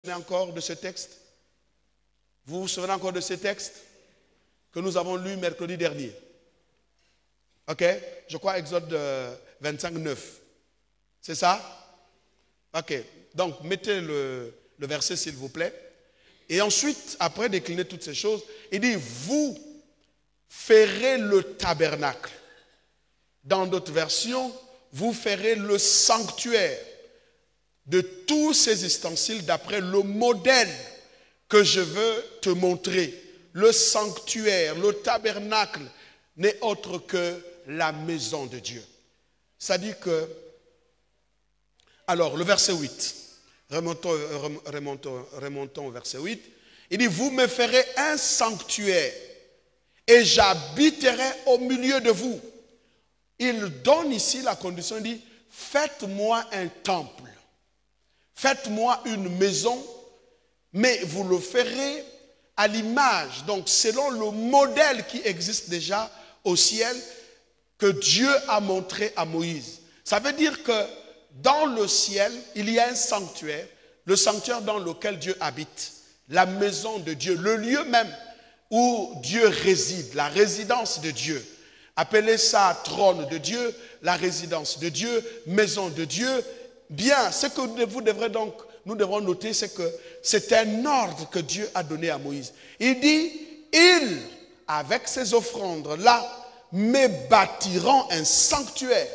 souvenez encore de ce texte? Vous vous souvenez encore de ce texte que nous avons lu mercredi dernier? Ok? Je crois Exode 25, 9. C'est ça? Ok. Donc, mettez le verset s'il vous plaît. Et ensuite, après décliner toutes ces choses, il dit, vous ferez le tabernacle. Dans d'autres versions, vous ferez le sanctuaire de tous ces ustensiles d'après le modèle que je veux te montrer. Le sanctuaire, le tabernacle n'est autre que la maison de Dieu. Ça dit que, alors le verset 8, remontons au verset 8, il dit, vous me ferez un sanctuaire et j'habiterai au milieu de vous. Il donne ici la condition, il dit, faites-moi un temple, faites-moi une maison, mais vous le ferez à l'image, donc selon le modèle qui existe déjà au ciel, que Dieu a montré à Moïse. Ça veut dire que dans le ciel, il y a un sanctuaire, le sanctuaire dans lequel Dieu habite, la maison de Dieu, le lieu même où Dieu réside, la résidence de Dieu. Appelez ça trône de Dieu, la résidence de Dieu, maison de Dieu. Bien, ce que nous devrons noter, c'est que c'est un ordre que Dieu a donné à Moïse. Il dit, ils, avec ces offrandes-là, me bâtiront un sanctuaire,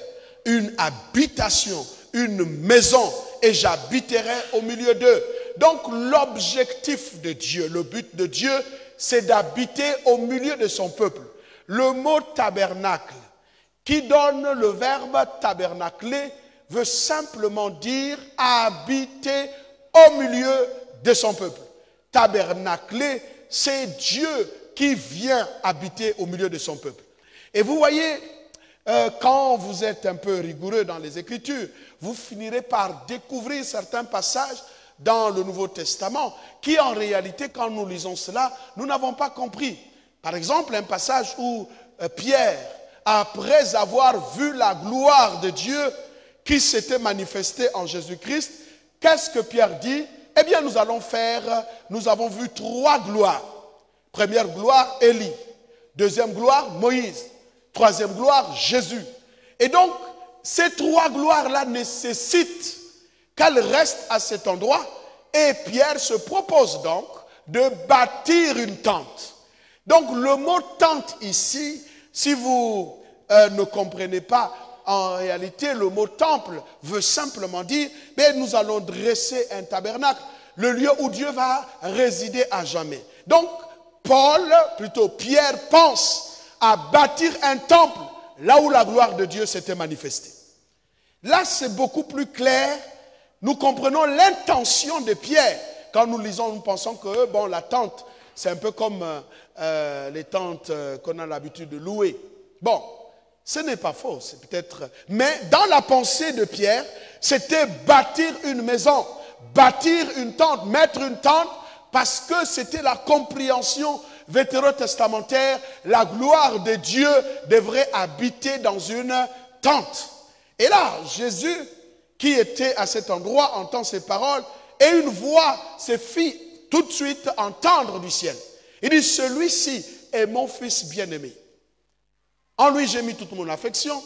une habitation, une maison, et j'habiterai au milieu d'eux. Donc l'objectif de Dieu, le but de Dieu, c'est d'habiter au milieu de son peuple. Le mot tabernacle, qui donne le verbe tabernacler, veut simplement dire habiter au milieu de son peuple. Tabernacler, c'est Dieu qui vient habiter au milieu de son peuple. Et vous voyez, quand vous êtes un peu rigoureux dans les Écritures, vous finirez par découvrir certains passages dans le Nouveau Testament qui, en réalité, quand nous lisons cela, nous n'avons pas compris. Par exemple, un passage où Pierre, après avoir vu la gloire de Dieu qui s'était manifestée en Jésus-Christ, qu'est-ce que Pierre dit? Eh bien, nous avons vu 3 gloires. Première gloire, Élie. Deuxième gloire, Moïse. Troisième gloire, Jésus. Et donc, ces 3 gloires-là nécessitent qu'elles restent à cet endroit. Et Pierre se propose donc de bâtir une tente. Donc, le mot tente ici, si vous ne comprenez pas, en réalité, le mot temple veut simplement dire, mais nous allons dresser un tabernacle, le lieu où Dieu va résider à jamais. Donc, Pierre pense à bâtir un temple là où la gloire de Dieu s'était manifestée. Là, c'est beaucoup plus clair. Nous comprenons l'intention de Pierre. Quand nous lisons, nous pensons que bon, la tente, c'est un peu comme les tentes qu'on a l'habitude de louer. Bon, ce n'est pas faux, c'est peut-être... Mais dans la pensée de Pierre, c'était bâtir une maison, bâtir une tente, mettre une tente, parce que c'était la compréhension vétérotestamentaire, la gloire de Dieu devrait habiter dans une tente. Et là, Jésus, qui était à cet endroit, entend ces paroles, et une voix se fit tout de suite entendre du ciel. Il dit, celui-ci est mon fils bien-aimé. En lui, j'ai mis toute mon affection.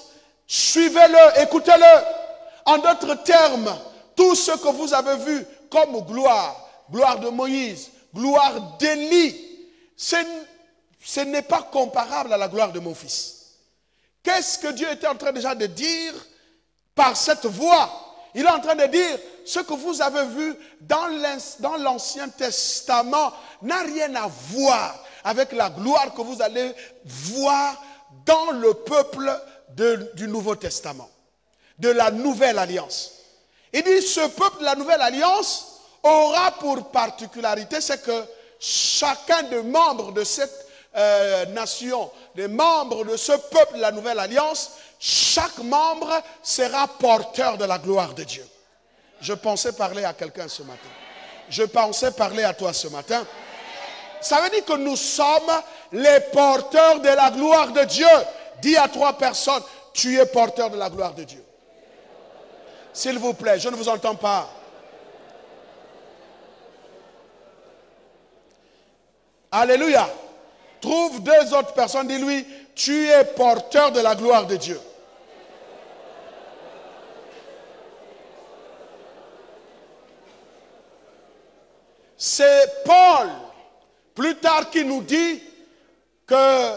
Suivez-le, écoutez-le. En d'autres termes, tout ce que vous avez vu comme gloire, gloire de Moïse, gloire d'Élie, ce n'est pas comparable à la gloire de mon fils. Qu'est-ce que Dieu était en train déjà de dire par cette voix? Il est en train de dire, ce que vous avez vu dans l'Ancien Testament n'a rien à voir avec la gloire que vous allez voir dans le peuple du Nouveau Testament, de la Nouvelle Alliance. Il dit, ce peuple de la Nouvelle Alliance aura pour particularité, c'est que chacun des membres de cette nation, des membres de ce peuple de la Nouvelle Alliance, chaque membre sera porteur de la gloire de Dieu. Je pensais parler à quelqu'un ce matin. Je pensais parler à toi ce matin. Ça veut dire que nous sommes les porteurs de la gloire de Dieu. Dis à 3 personnes, tu es porteur de la gloire de Dieu. S'il vous plaît, je ne vous entends pas. Alléluia. Trouve deux autres personnes, dis-lui, tu es porteur de la gloire de Dieu. C'est Paul, plus tard, qui nous dit que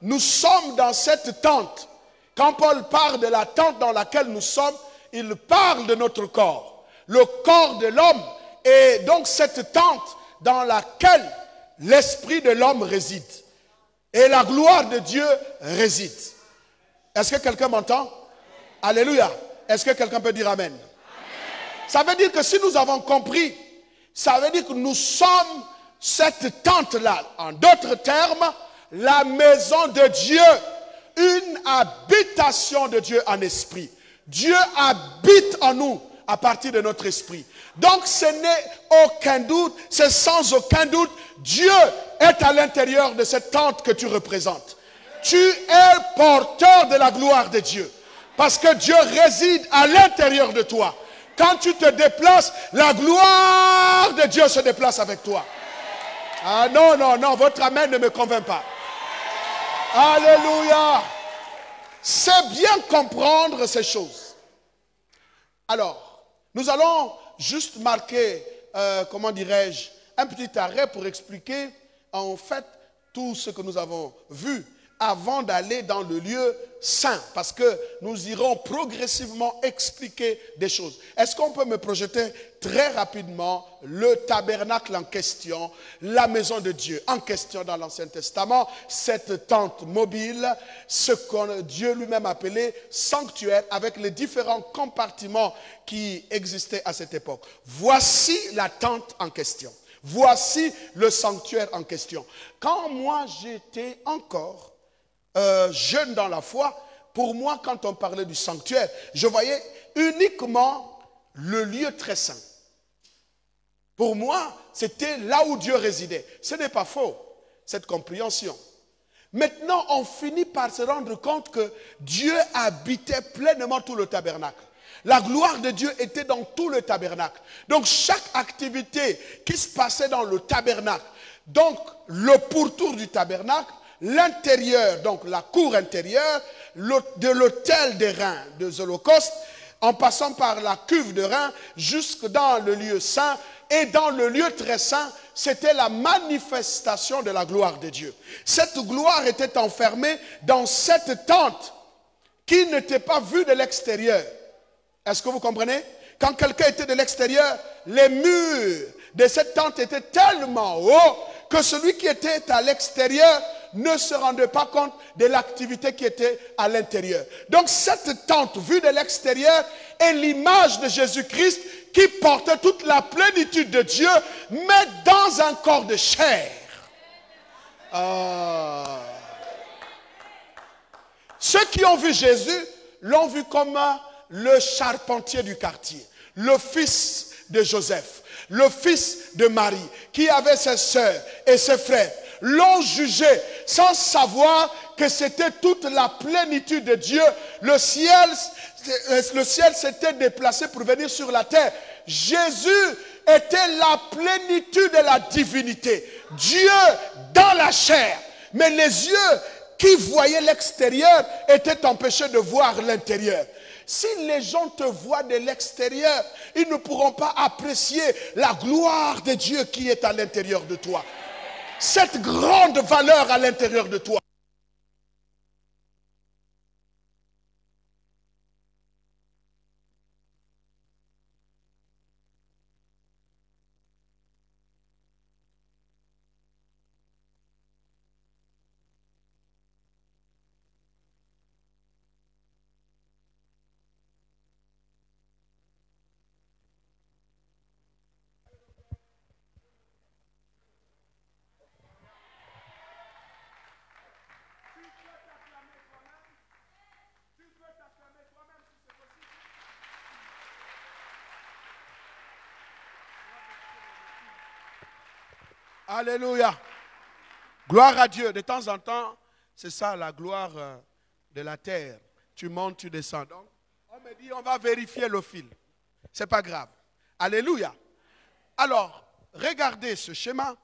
nous sommes dans cette tente. Quand Paul parle de la tente dans laquelle nous sommes, il parle de notre corps, le corps de l'homme, et donc cette tente dans laquelle l'esprit de l'homme réside. Et la gloire de Dieu réside. Est-ce que quelqu'un m'entend? Alléluia. Est-ce que quelqu'un peut dire amen? Ça veut dire que si nous avons compris, ça veut dire que nous sommes cette tente-là. En d'autres termes, la maison de Dieu, une habitation de Dieu en esprit. Dieu habite en nous à partir de notre esprit. Donc ce n'est aucun doute, c'est sans aucun doute, Dieu est à l'intérieur de cette tente que tu représentes. Tu es porteur de la gloire de Dieu. Parce que Dieu réside à l'intérieur de toi. Quand tu te déplaces, la gloire de Dieu se déplace avec toi. Ah non, non, non, votre amen ne me convainc pas. Alléluia. C'est bien comprendre ces choses. Alors, nous allons juste marquer, comment dirais-je, un petit arrêt pour expliquer en fait tout ce que nous avons vu avant d'aller dans le lieu saint, parce que nous irons progressivement expliquer des choses. Est-ce qu'on peut me projeter très rapidement le tabernacle en question, la maison de Dieu en question dans l'Ancien Testament, cette tente mobile, ce que Dieu lui-même appelait sanctuaire, avec les différents compartiments qui existaient à cette époque. Voici la tente en question. Voici le sanctuaire en question. Quand moi j'étais encore jeune dans la foi, pour moi, quand on parlait du sanctuaire, je voyais uniquement le lieu très saint. Pour moi, c'était là où Dieu résidait. Ce n'est pas faux, cette compréhension. Maintenant, on finit par se rendre compte que Dieu habitait pleinement tout le tabernacle. La gloire de Dieu était dans tout le tabernacle. Donc, chaque activité qui se passait dans le tabernacle, donc le pourtour du tabernacle, l'intérieur, donc la cour intérieure, de l'autel des reins des holocaustes, en passant par la cuve de reins, jusque dans le lieu saint, et dans le lieu très saint, c'était la manifestation de la gloire de Dieu. Cette gloire était enfermée dans cette tente qui n'était pas vue de l'extérieur. Est-ce que vous comprenez? Quand quelqu'un était de l'extérieur, les murs de cette tente étaient tellement hauts que celui qui était à l'extérieur ne se rendait pas compte de l'activité qui était à l'intérieur. Donc cette tente vue de l'extérieur est l'image de Jésus-Christ qui portait toute la plénitude de Dieu, mais dans un corps de chair. Ceux qui ont vu Jésus l'ont vu comme le charpentier du quartier, le fils de Joseph, le fils de Marie, qui avait ses sœurs et ses frères, l'ont jugé sans savoir que c'était toute la plénitude de Dieu. Le ciel s'était déplacé pour venir sur la terre. Jésus était la plénitude de la divinité. Dieu dans la chair. Mais les yeux qui voyaient l'extérieur étaient empêchés de voir l'intérieur. Si les gens te voient de l'extérieur, ils ne pourront pas apprécier la gloire de Dieu qui est à l'intérieur de toi. Cette grande valeur à l'intérieur de toi. Alléluia. Gloire à Dieu. De temps en temps, c'est ça la gloire de la terre. Tu montes, tu descends. Donc, on me dit, on va vérifier le fil. Ce n'est pas grave. Alléluia. Alors, regardez ce schéma.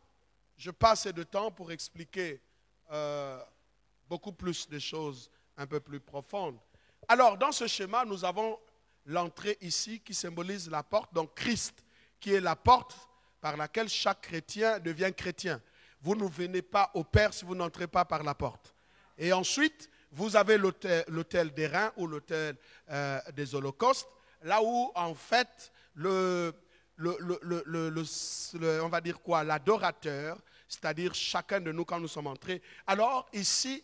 je passe de temps pour expliquer beaucoup plus de choses un peu plus profondes. Alors, dans ce schéma, nous avons l'entrée ici qui symbolise la porte, donc Christ, qui est la porte par laquelle chaque chrétien devient chrétien. Vous ne venez pas au Père si vous n'entrez pas par la porte. Et ensuite, vous avez l'autel des reins ou l'autel des holocaustes, là où en fait, on va dire quoi, l'adorateur, c'est-à-dire chacun de nous quand nous sommes entrés. Alors ici,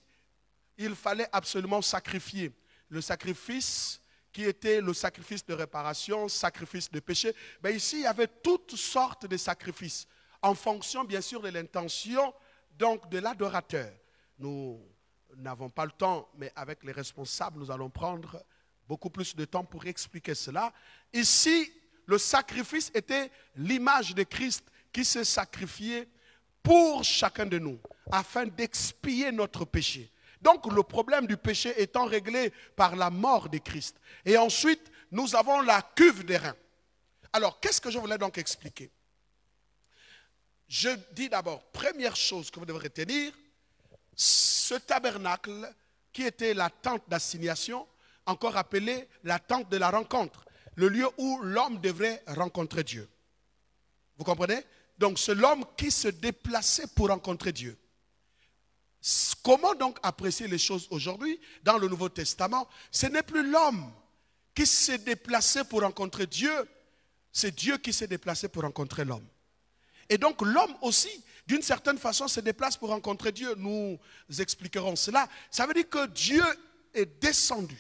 il fallait absolument sacrifier. Le sacrifice qui était le sacrifice de réparation, sacrifice de péché. Mais ici, il y avait toutes sortes de sacrifices, en fonction bien sûr de l'intention donc de l'adorateur. Nous n'avons pas le temps, mais avec les responsables, nous allons prendre beaucoup plus de temps pour expliquer cela. Ici, le sacrifice était l'image de Christ qui s'est sacrifié pour chacun de nous, afin d'expier notre péché. Donc le problème du péché étant réglé par la mort de Christ. Et ensuite, nous avons la cuve des reins. Alors, qu'est-ce que je voulais donc expliquer? Je dis d'abord, première chose que vous devrez retenir, ce tabernacle qui était la tente d'assignation, encore appelée la tente de la rencontre, le lieu où l'homme devrait rencontrer Dieu. Vous comprenez? Donc c'est l'homme qui se déplaçait pour rencontrer Dieu. Comment donc apprécier les choses aujourd'hui dans le Nouveau Testament? Ce n'est plus l'homme qui s'est déplacé pour rencontrer Dieu, c'est Dieu qui s'est déplacé pour rencontrer l'homme. Et donc l'homme aussi, d'une certaine façon, se déplace pour rencontrer Dieu. Nous expliquerons cela. Ça veut dire que Dieu est descendu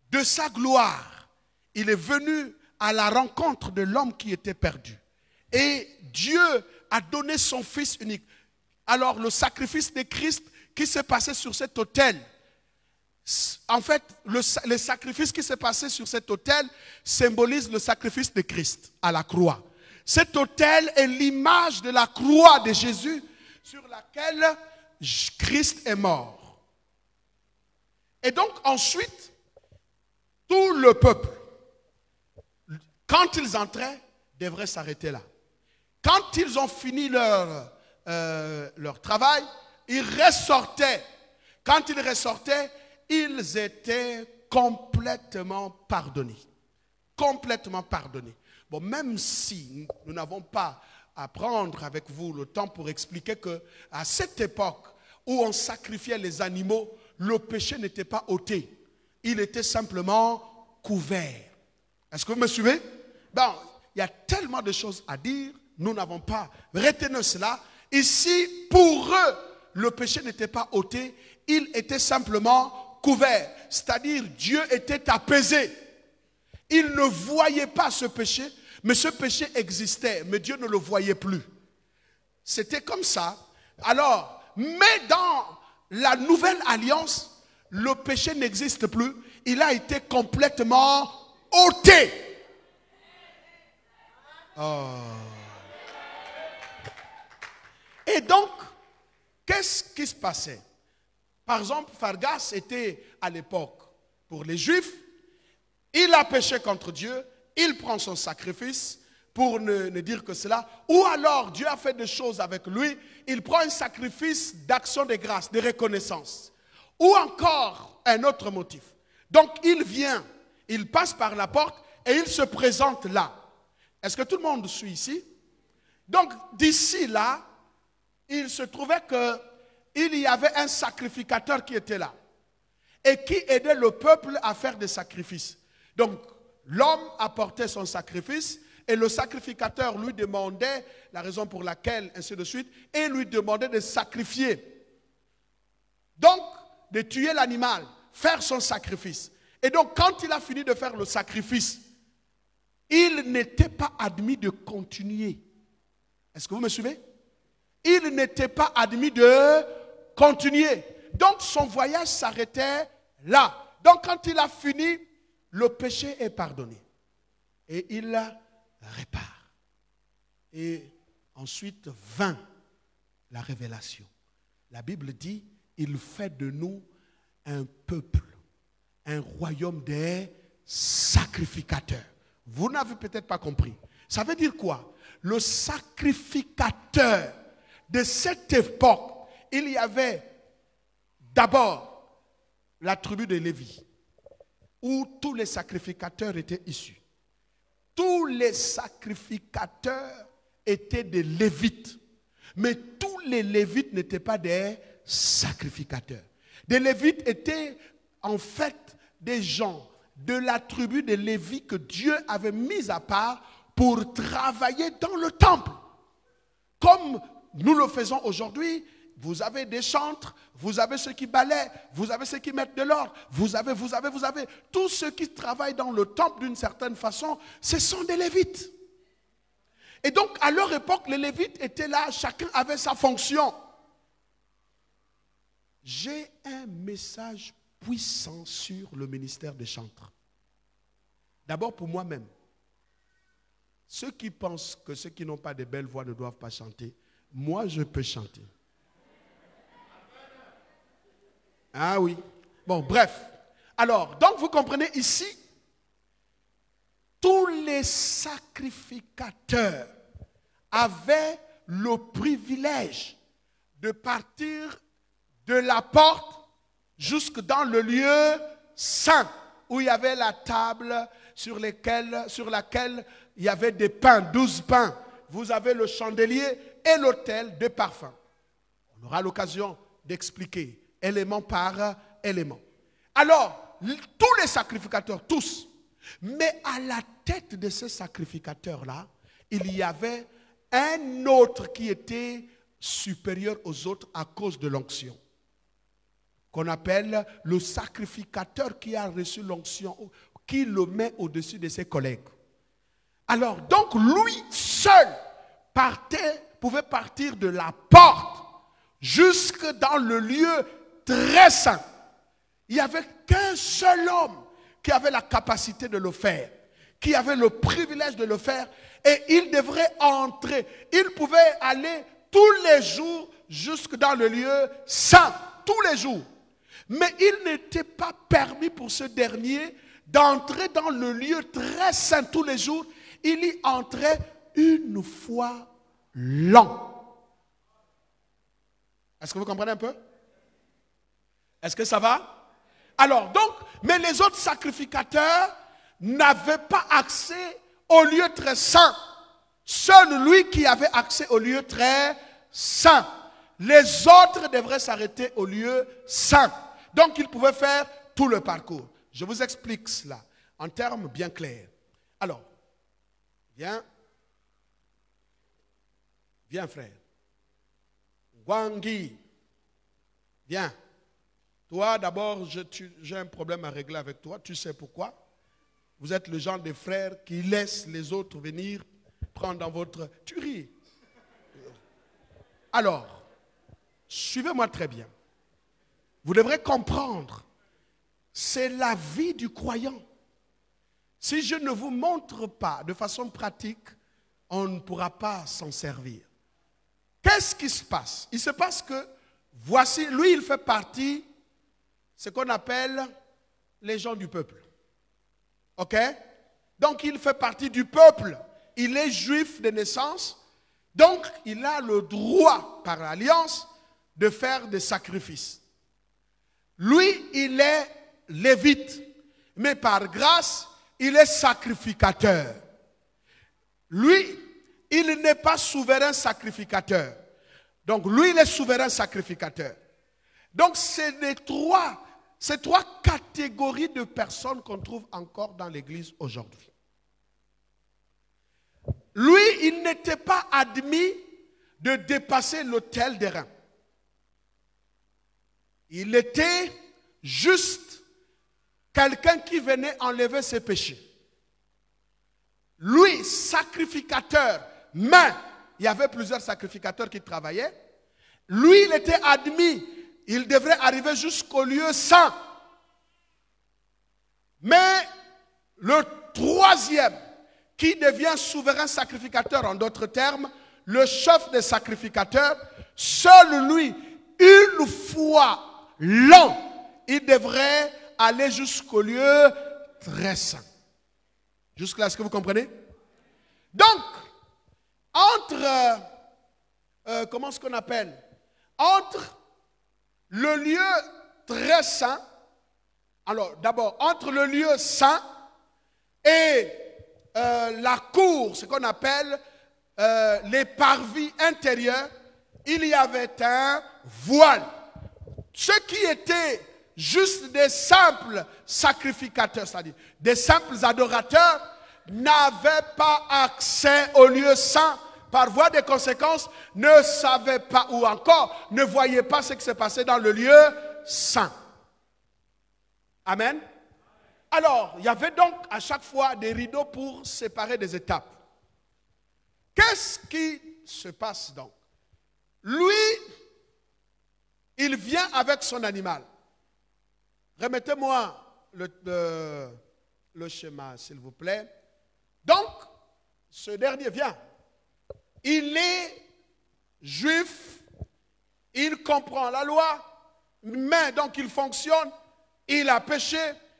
de sa gloire. Il est venu à la rencontre de l'homme qui était perdu. Et Dieu a donné son Fils unique. Alors le sacrifice de Christ qui s'est passé sur cet autel, en fait, le sacrifice qui s'est passé sur cet autel symbolise le sacrifice de Christ à la croix. Cet autel est l'image de la croix de Jésus sur laquelle Christ est mort. Et donc ensuite, tout le peuple, quand ils entraient, devrait s'arrêter là. Quand ils ont fini leur travail, ils ressortaient. Quand ils ressortaient, ils étaient complètement pardonnés. Complètement pardonnés. Bon, même si nous n'avons pas à prendre avec vous le temps pour expliquer qu'à cette époque où on sacrifiait les animaux, le péché n'était pas ôté. Il était simplement couvert. Est-ce que vous me suivez? Bon, il y a tellement de choses à dire. Nous n'avons pas retenu cela. Ici, pour eux, le péché n'était pas ôté. Il était simplement couvert. C'est-à-dire, Dieu était apaisé. Il ne voyait pas ce péché, mais ce péché existait, mais Dieu ne le voyait plus. C'était comme ça. Alors, mais dans la nouvelle alliance, le péché n'existe plus. Il a été complètement ôté. Oh. Et donc, qu'est-ce qui se passait? Par exemple, Phargas était à l'époque, pour les Juifs, il a péché contre Dieu, il prend son sacrifice pour ne dire que cela. Ou alors, Dieu a fait des choses avec lui, il prend un sacrifice d'action de grâce, de reconnaissance. Ou encore, un autre motif. Donc, il vient, il passe par la porte et il se présente là. Est-ce que tout le monde suit ici? Donc, d'ici là, il se trouvait qu'il y avait un sacrificateur qui était là et qui aidait le peuple à faire des sacrifices. Donc, l'homme apportait son sacrifice et le sacrificateur lui demandait la raison pour laquelle, ainsi de suite, et lui demandait de sacrifier. Donc, de tuer l'animal, faire son sacrifice. Et donc, quand il a fini de faire le sacrifice, il n'était pas admis de continuer. Est-ce que vous me suivez? Il n'était pas admis de continuer. Donc, son voyage s'arrêtait là. Donc, quand il a fini, le péché est pardonné. Et il répare. Et ensuite vint la révélation. La Bible dit, il fait de nous un peuple, un royaume des sacrificateurs. Vous n'avez peut-être pas compris. Ça veut dire quoi? Le sacrificateur de cette époque, il y avait d'abord la tribu de Lévi, où tous les sacrificateurs étaient issus. Tous les sacrificateurs étaient des Lévites. Mais tous les Lévites n'étaient pas des sacrificateurs. Des Lévites étaient en fait des gens de la tribu de Lévi que Dieu avait mis à part pour travailler dans le temple. Comme nous le faisons aujourd'hui, vous avez des chantres, vous avez ceux qui balaient, vous avez ceux qui mettent de l'ordre, vous avez. Tous ceux qui travaillent dans le temple d'une certaine façon, ce sont des Lévites. Et donc, à leur époque, les Lévites étaient là, chacun avait sa fonction. J'ai un message puissant sur le ministère des chantres. D'abord pour moi-même. Ceux qui pensent que ceux qui n'ont pas de belles voix ne doivent pas chanter, moi je peux chanter. Ah oui. Bon, bref. Alors, donc vous comprenez ici, tous les sacrificateurs avaient le privilège de partir de la porte jusque dans le lieu saint, où il y avait la table sur laquelle il y avait des pains, 12 pains. Vous avez le chandelier et l'autel de parfum. On aura l'occasion d'expliquer élément par élément. Alors, tous les sacrificateurs, tous, mais à la tête de ces sacrificateurs-là, il y avait un autre qui était supérieur aux autres à cause de l'onction, qu'on appelle le sacrificateur qui a reçu l'onction, qui le met au-dessus de ses collègues. Alors, donc, lui seul pouvait partir de la porte jusque dans le lieu très saint. Il n'y avait qu'un seul homme qui avait la capacité de le faire, qui avait le privilège de le faire, et il devrait entrer. Il pouvait aller tous les jours jusque dans le lieu saint, tous les jours. Mais il n'était pas permis pour ce dernier d'entrer dans le lieu très saint tous les jours. Il y entrait une fois l'an. Est-ce que vous comprenez un peu? Est-ce que ça va? Alors donc, mais les autres sacrificateurs n'avaient pas accès au lieu très saint. Seul lui qui avait accès au lieu très saint. Les autres devraient s'arrêter au lieu saint. Donc ils pouvaient faire tout le parcours. Je vous explique cela en termes bien clairs. Alors, viens frère. Wangui, viens. Toi d'abord, j'ai un problème à régler avec toi. Tu sais pourquoi? Vous êtes le genre de frère qui laisse les autres venir prendre dans votre... Tu ris. Alors, suivez-moi très bien. Vous devrez comprendre, c'est la vie du croyant. Si je ne vous montre pas de façon pratique, on ne pourra pas s'en servir. Qu'est-ce qui se passe? Il se passe que, voici, lui, il fait partie, ce qu'on appelle les gens du peuple. Ok? Donc, il fait partie du peuple. Il est juif de naissance. Donc, il a le droit, par alliance, de faire des sacrifices. Lui, il est lévite. Mais par grâce, il est sacrificateur. Lui, il n'est pas souverain sacrificateur. Donc, lui, il est souverain sacrificateur. Donc, c'est ces trois catégories de personnes qu'on trouve encore dans l'Église aujourd'hui. Lui, il n'était pas admis de dépasser l'autel d'airain. Il était juste quelqu'un qui venait enlever ses péchés. Lui, sacrificateur, mais il y avait plusieurs sacrificateurs qui travaillaient. Lui, il était admis. Il devrait arriver jusqu'au lieu saint. Mais le troisième, qui devient souverain sacrificateur, en d'autres termes, le chef des sacrificateurs, seul lui, une fois l'an, il devrait aller jusqu'au lieu très saint. Jusque-là, est-ce que vous comprenez? Donc, entre comment est-ce qu'on appelle? Entre le lieu très saint, alors d'abord, entre le lieu saint et la cour, ce qu'on appelle les parvis intérieurs, il y avait un voile. Ceux qui étaient juste des simples sacrificateurs, c'est-à-dire des simples adorateurs, n'avaient pas accès au lieu saint. Par voie de conséquence, ne savaient pas ou encore ne voyaient pas ce qui se passait dans le lieu saint. Amen. Alors, il y avait donc à chaque fois des rideaux pour séparer des étapes. Qu'est-ce qui se passe donc? Lui, il vient avec son animal. Remettez-moi le schéma, s'il vous plaît. Donc, ce dernier vient. Il est juif, il comprend la loi, mais donc il fonctionne, il a péché,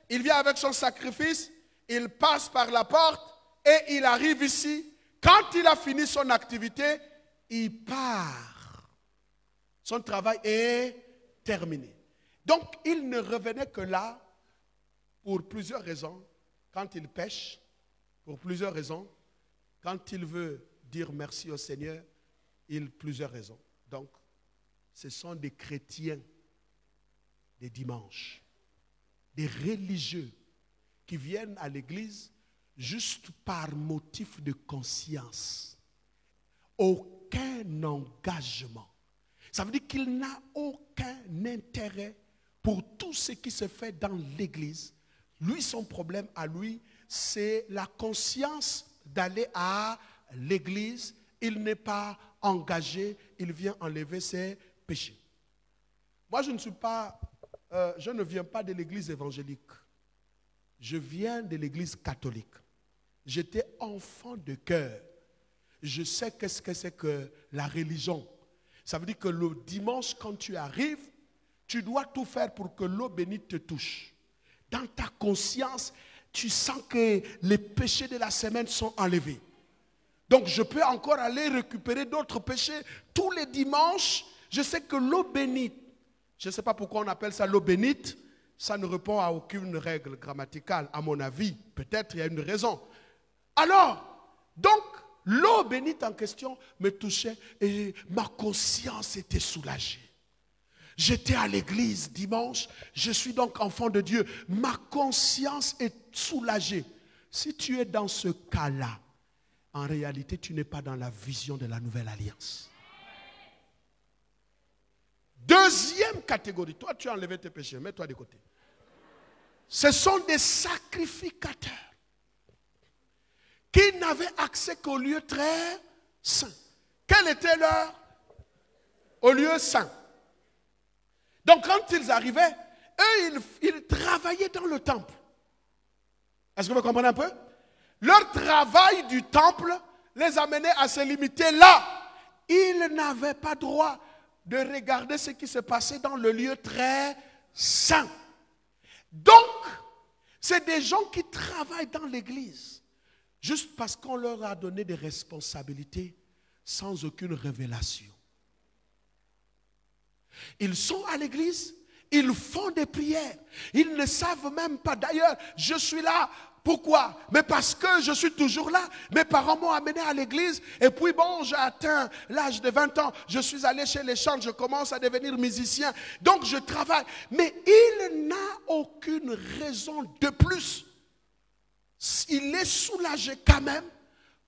il vient avec son sacrifice, il passe par la porte et il arrive ici. Quand il a fini son activité, il part. Son travail est terminé. Donc il ne revenait que là pour plusieurs raisons. Quand il pêche, pour plusieurs raisons. Quand il veut dire merci au Seigneur, il a plusieurs raisons. Donc, ce sont des chrétiens des dimanches, des religieux qui viennent à l'église juste par motif de conscience. Aucun engagement. Ça veut dire qu'il n'a aucun intérêt pour tout ce qui se fait dans l'église. Lui, son problème à lui, c'est la conscience d'aller à l'église. Il n'est pas engagé, il vient enlever ses péchés. Moi, je ne viens pas de l'église évangélique. Je viens de l'église catholique. J'étais enfant de cœur. Je sais qu'est-ce que c'est que la religion. Ça veut dire que le dimanche, quand tu arrives, tu dois tout faire pour que l'eau bénite te touche. Dans ta conscience, tu sens que les péchés de la semaine sont enlevés. Donc je peux encore aller récupérer d'autres péchés. Tous les dimanches, je sais que l'eau bénite, je ne sais pas pourquoi on appelle ça l'eau bénite, ça ne répond à aucune règle grammaticale, à mon avis. Peut-être il y a une raison. Alors, donc, l'eau bénite en question me touchait et ma conscience était soulagée. J'étais à l'église dimanche, je suis donc enfant de Dieu. Ma conscience est soulagée. Si tu es dans ce cas-là, en réalité, tu n'es pas dans la vision de la nouvelle alliance. Deuxième catégorie, toi tu as enlevé tes péchés, mets-toi de côté. Ce sont des sacrificateurs qui n'avaient accès qu'au lieu très saint. Quel était leur au lieu saint? Donc quand ils arrivaient, eux, ils travaillaient dans le temple. Est-ce que vous comprenez un peu? Leur travail du temple les amenait à se limiter là. Ils n'avaient pas droit de regarder ce qui se passait dans le lieu très saint. Donc, c'est des gens qui travaillent dans l'église juste parce qu'on leur a donné des responsabilités sans aucune révélation. Ils sont à l'église, ils font des prières, ils ne savent même pas. D'ailleurs, je suis là. Pourquoi? Mais parce que je suis toujours là. Mes parents m'ont amené à l'église. Et puis bon, j'ai atteint l'âge de 20 ans. Je suis allé chez les chants. Je commence à devenir musicien. Donc je travaille. Mais il n'a aucune raison de plus. Il est soulagé quand même.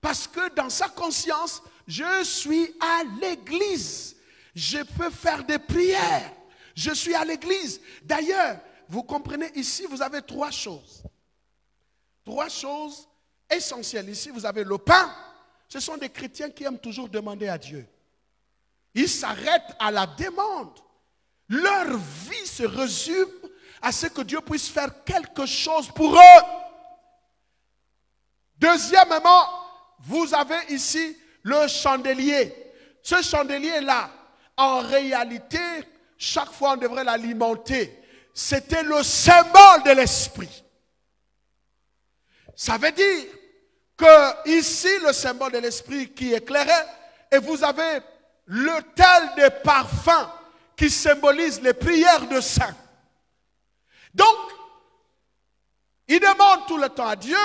Parce que dans sa conscience, je suis à l'église. Je peux faire des prières. Je suis à l'église. D'ailleurs, vous comprenez, ici, vous avez trois choses. Trois choses essentielles. Ici, vous avez le pain. Ce sont des chrétiens qui aiment toujours demander à Dieu. Ils s'arrêtent à la demande. Leur vie se résume à ce que Dieu puisse faire quelque chose pour eux. Deuxièmement, vous avez ici le chandelier. Ce chandelier-là, en réalité, chaque fois on devrait l'alimenter. C'était le symbole de l'esprit. Ça veut dire que ici, le symbole de l'esprit qui éclairait, et vous avez l'autel des parfums qui symbolise les prières de saints. Donc, ils demandent tout le temps à Dieu,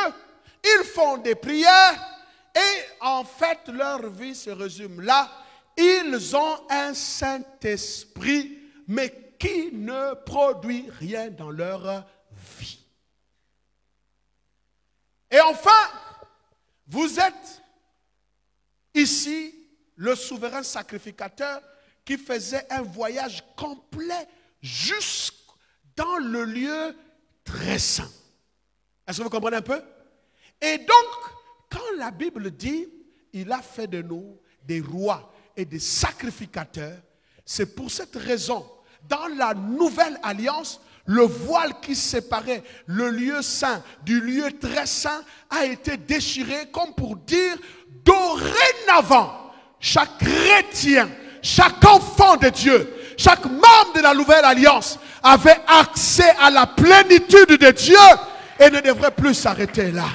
ils font des prières et en fait leur vie se résume là. Ils ont un Saint-Esprit mais qui ne produit rien dans leur vie. Et enfin, vous êtes ici le souverain sacrificateur qui faisait un voyage complet jusque dans le lieu très saint. Est-ce que vous comprenez un peu? Et donc, quand la Bible dit, il a fait de nous des rois et des sacrificateurs, c'est pour cette raison, dans la nouvelle alliance, le voile qui séparait le lieu saint du lieu très saint a été déchiré comme pour dire, dorénavant, chaque chrétien, chaque enfant de Dieu, chaque membre de la nouvelle alliance avait accès à la plénitude de Dieu et ne devrait plus s'arrêter là.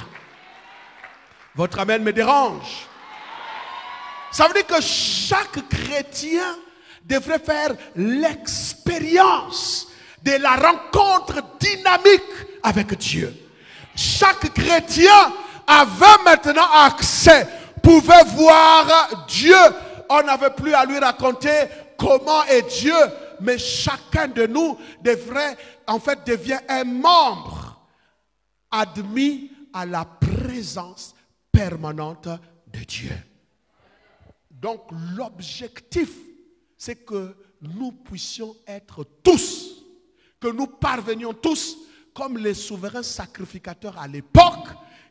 Votre amen me dérange. Ça veut dire que chaque chrétien devrait faire l'expérience de la rencontre dynamique avec Dieu. Chaque chrétien avait maintenant accès, pouvait voir Dieu. On n'avait plus à lui raconter comment est Dieu, mais chacun de nous devrait, en fait, devient un membre admis à la présence permanente de Dieu. Donc l'objectif, c'est que nous puissions être tous, que nous parvenions tous, comme les souverains sacrificateurs à l'époque,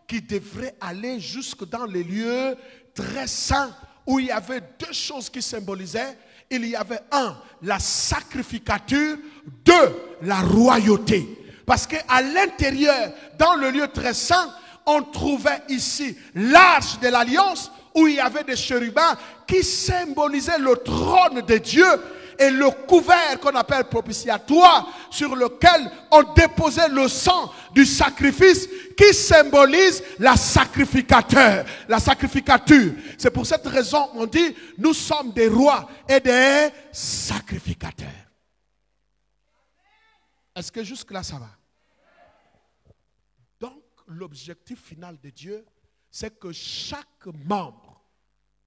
qui devraient aller jusque dans les lieux très saints, où il y avait deux choses qui symbolisaient. Il y avait un, la sacrificature, deux, la royauté. Parce qu'à l'intérieur, dans le lieu très saint, on trouvait ici l'arche de l'alliance, où il y avait des chérubins qui symbolisaient le trône de Dieu et le couvert qu'on appelle propitiatoire sur lequel on déposait le sang du sacrifice qui symbolise la sacrificature. C'est pour cette raison qu'on dit nous sommes des rois et des sacrificateurs. Est-ce que jusque là ça va? Donc l'objectif final de Dieu, c'est que chaque membre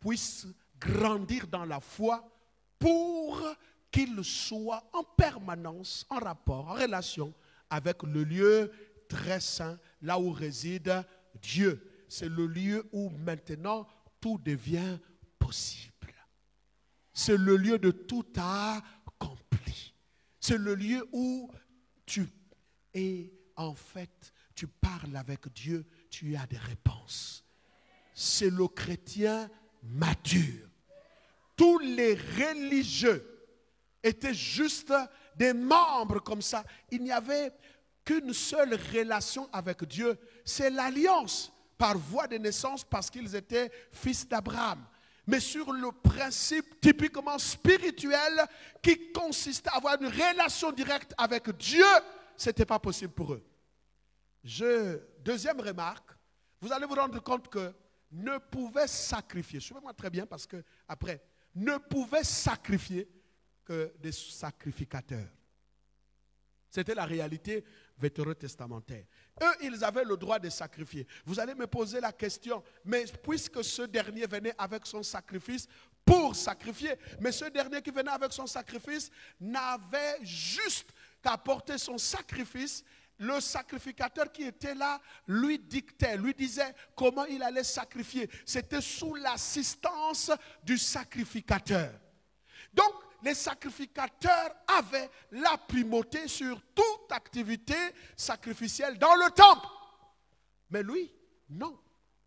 puisse grandir dans la foi pour qu'il soit en permanence en rapport, en relation avec le lieu très saint, là où réside Dieu. C'est le lieu où maintenant tout devient possible. C'est le lieu de tout accompli. C'est le lieu où tu es en fait, tu parles avec Dieu, tu as des réponses. C'est le chrétien mature. Tous les religieux étaient juste des membres comme ça. Il n'y avait qu'une seule relation avec Dieu. C'est l'alliance par voie de naissance parce qu'ils étaient fils d'Abraham. Mais sur le principe typiquement spirituel qui consistait à avoir une relation directe avec Dieu, ce n'était pas possible pour eux. Deuxième remarque, vous allez vous rendre compte que ne pouvait sacrifier, suivez-moi très bien parce que après, ne pouvait sacrifier que des sacrificateurs. C'était la réalité vétérotestamentaire. Eux, ils avaient le droit de sacrifier. Vous allez me poser la question, mais puisque ce dernier venait avec son sacrifice pour sacrifier, mais ce dernier qui venait avec son sacrifice n'avait juste qu'à porter son sacrifice. Le sacrificateur qui était là lui dictait, lui disait comment il allait sacrifier. C'était sous l'assistance du sacrificateur. Donc, les sacrificateurs avaient la primauté sur toute activité sacrificielle dans le temple. Mais lui, non.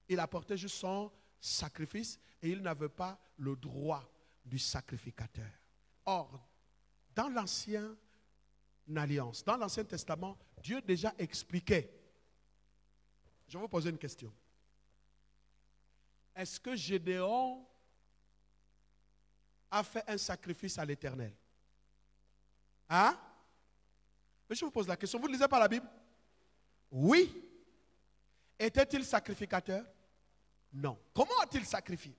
Il apportait juste son sacrifice et il n'avait pas le droit du sacrificateur. Or, dans l'ancienne alliance, dans l'Ancien Testament, Dieu déjà expliquait. Je vais vous poser une question. Est-ce que Gédéon a fait un sacrifice à l'Éternel? Hein? Mais je vous pose la question. Vous ne lisez pas la Bible? Oui. Était-il sacrificateur? Non. Comment a-t-il sacrifié?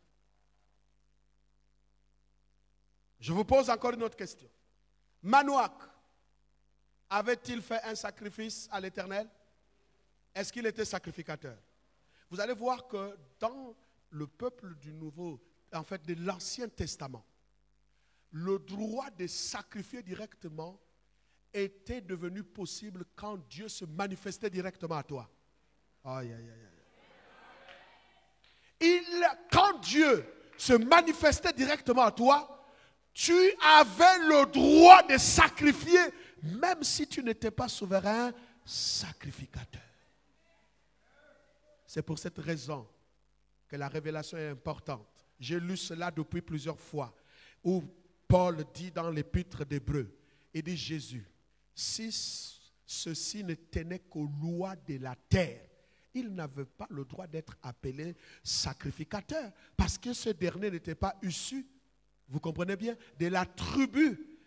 Je vous pose encore une autre question. Manoach avait-il fait un sacrifice à l'Éternel? Est-ce qu'il était sacrificateur? Vous allez voir que dans le peuple du Nouveau, en fait de l'Ancien Testament, le droit de sacrifier directement était devenu possible quand Dieu se manifestait directement à toi. Aïe, aïe, aïe. Quand Dieu se manifestait directement à toi, tu avais le droit de sacrifier, même si tu n'étais pas souverain sacrificateur. C'est pour cette raison que la révélation est importante. J'ai lu cela depuis plusieurs fois, où Paul dit dans l'épître d'Hébreux, il dit Jésus, si ceci ne tenait qu'aux lois de la terre, il n'avait pas le droit d'être appelé sacrificateur, parce que ce dernier n'était pas issu, vous comprenez bien, de la tribu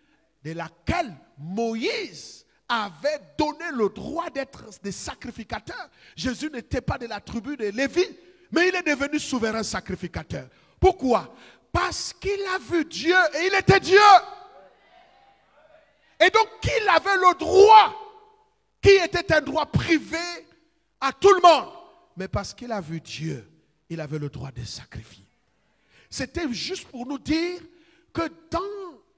de laquelle Moïse avait donné le droit d'être des sacrificateurs. Jésus n'était pas de la tribu de Lévi, mais il est devenu souverain sacrificateur. Pourquoi? Parce qu'il a vu Dieu et il était Dieu. Et donc il avait le droit, qui était un droit privé à tout le monde. Mais parce qu'il a vu Dieu, il avait le droit de sacrifier. C'était juste pour nous dire que dans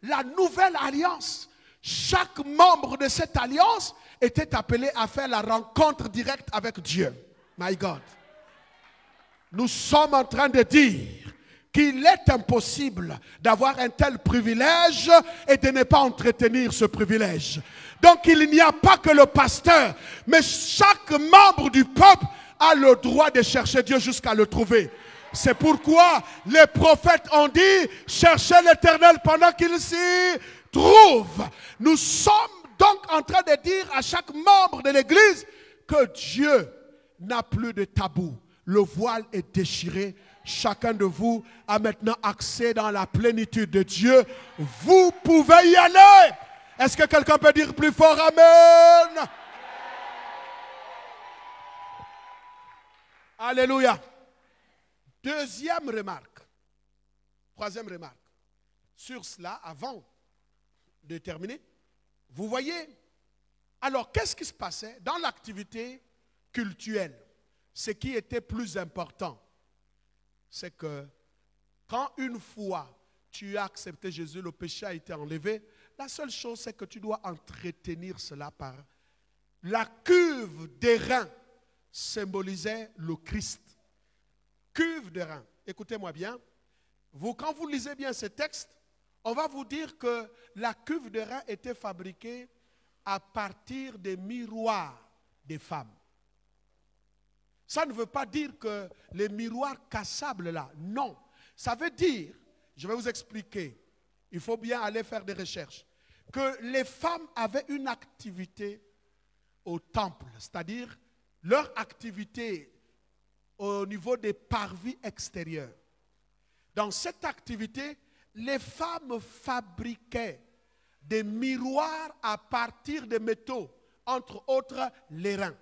la nouvelle alliance, chaque membre de cette alliance était appelé à faire la rencontre directe avec Dieu. My God. Nous sommes en train de dire qu'il est impossible d'avoir un tel privilège et de ne pas entretenir ce privilège. Donc il n'y a pas que le pasteur, mais chaque membre du peuple a le droit de chercher Dieu jusqu'à le trouver. C'est pourquoi les prophètes ont dit, cherchez l'Éternel pendant qu'il s'y trouve. Nous sommes donc en train de dire à chaque membre de l'Église que Dieu n'a plus de tabou. Le voile est déchiré. Chacun de vous a maintenant accès dans la plénitude de Dieu. Vous pouvez y aller. Est-ce que quelqu'un peut dire plus fort Amen? Alléluia. Deuxième remarque. Troisième remarque. Sur cela, avant de terminer, vous voyez, alors qu'est-ce qui se passait dans l'activité cultuelle? Ce qui était plus important, c'est que quand une fois tu as accepté Jésus, le péché a été enlevé, la seule chose c'est que tu dois entretenir cela par la cuve d'airain symbolisait le Christ. Cuve d'airain. Écoutez-moi bien. Quand vous lisez bien ce texte, on va vous dire que la cuve d'airain était fabriquée à partir des miroirs des femmes. Ça ne veut pas dire que les miroirs cassables là, non. Ça veut dire, je vais vous expliquer, il faut bien aller faire des recherches, que les femmes avaient une activité au temple, c'est-à-dire leur activité au niveau des parvis extérieurs. Dans cette activité, les femmes fabriquaient des miroirs à partir de métaux, entre autres l'airain.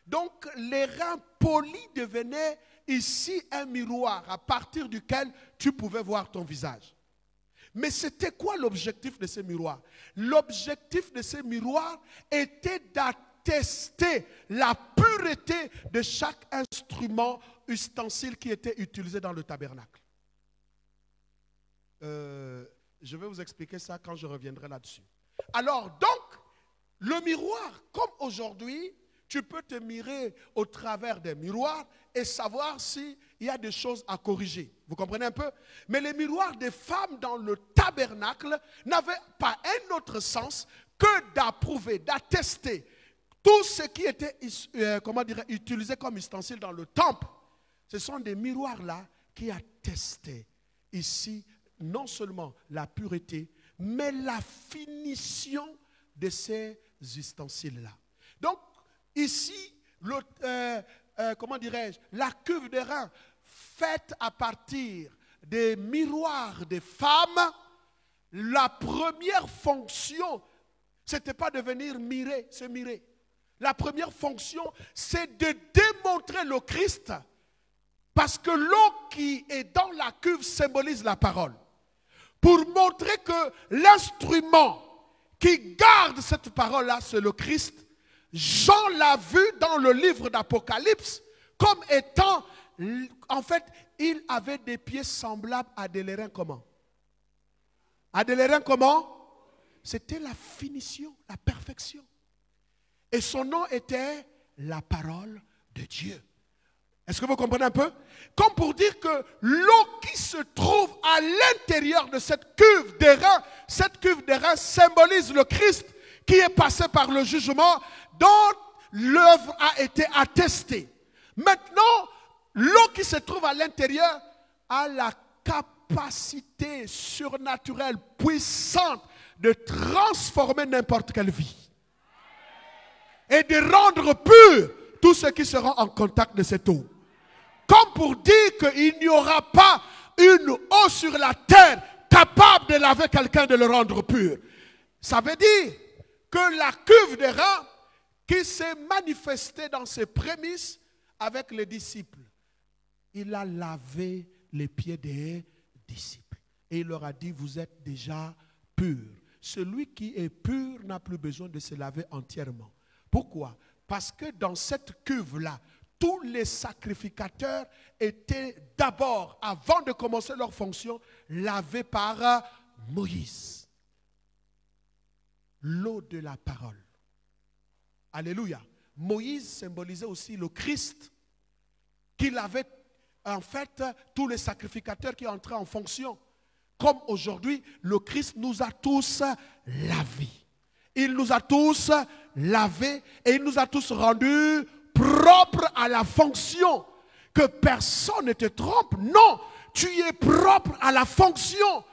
Donc l'airain poli devenait ici un miroir à partir duquel tu pouvais voir ton visage. Mais c'était quoi l'objectif de ces miroirs? L'objectif de ces miroirs était d'attester la pureté de chaque instrument, ustensile qui était utilisé dans le tabernacle. Je vais vous expliquer ça quand je reviendrai là-dessus. Alors donc, le miroir, comme aujourd'hui, tu peux te mirer au travers des miroirs et savoir s'il y a des choses à corriger. Vous comprenez un peu? Mais les miroirs des femmes dans le tabernacle n'avaient pas un autre sens que d'approuver, d'attester tout ce qui était utilisé comme ustensile dans le temple. Ce sont des miroirs-là qui attestaient ici non seulement la pureté, mais la finition de ces ustensiles-là. Donc, ici, la cuve d'airain faite à partir des miroirs des femmes, la première fonction, ce n'était pas de venir se mirer. La première fonction, c'est de démontrer le Christ, parce que l'eau qui est dans la cuve symbolise la parole. pour montrer que l'instrument qui garde cette parole-là, c'est le Christ. Jean l'a vu dans le livre d'Apocalypse comme étant, en fait, il avait des pieds semblables à des lérins comment? À des lérins comment? C'était la finition, la perfection. Et son nom était la parole de Dieu. Est-ce que vous comprenez un peu? Comme pour dire que l'eau qui se trouve à l'intérieur de cette cuve d'airain symbolise le Christ qui est passé par le jugement dont l'œuvre a été attestée. Maintenant, l'eau qui se trouve à l'intérieur a la capacité surnaturelle, puissante, de transformer n'importe quelle vie. Et de rendre pur tous ceux qui seront en contact de cette eau. Comme pour dire qu'il n'y aura pas une eau sur la terre capable de laver quelqu'un, de le rendre pur. Ça veut dire que la cuve d'airain qui s'est manifestée dans ses prémices avec les disciples, il a lavé les pieds des disciples. Et il leur a dit, vous êtes déjà purs. Celui qui est pur n'a plus besoin de se laver entièrement. Pourquoi? Parce que dans cette cuve-là, tous les sacrificateurs étaient d'abord, avant de commencer leur fonction, lavés par Moïse. L'eau de la parole. Alléluia. Moïse symbolisait aussi le Christ, qu'il avait en fait tous les sacrificateurs qui entraient en fonction. Comme aujourd'hui, le Christ nous a tous lavés. Il nous a tous lavés et il nous a tous rendus propres à la fonction. Que personne ne te trompe. Non, tu es propre à la fonction.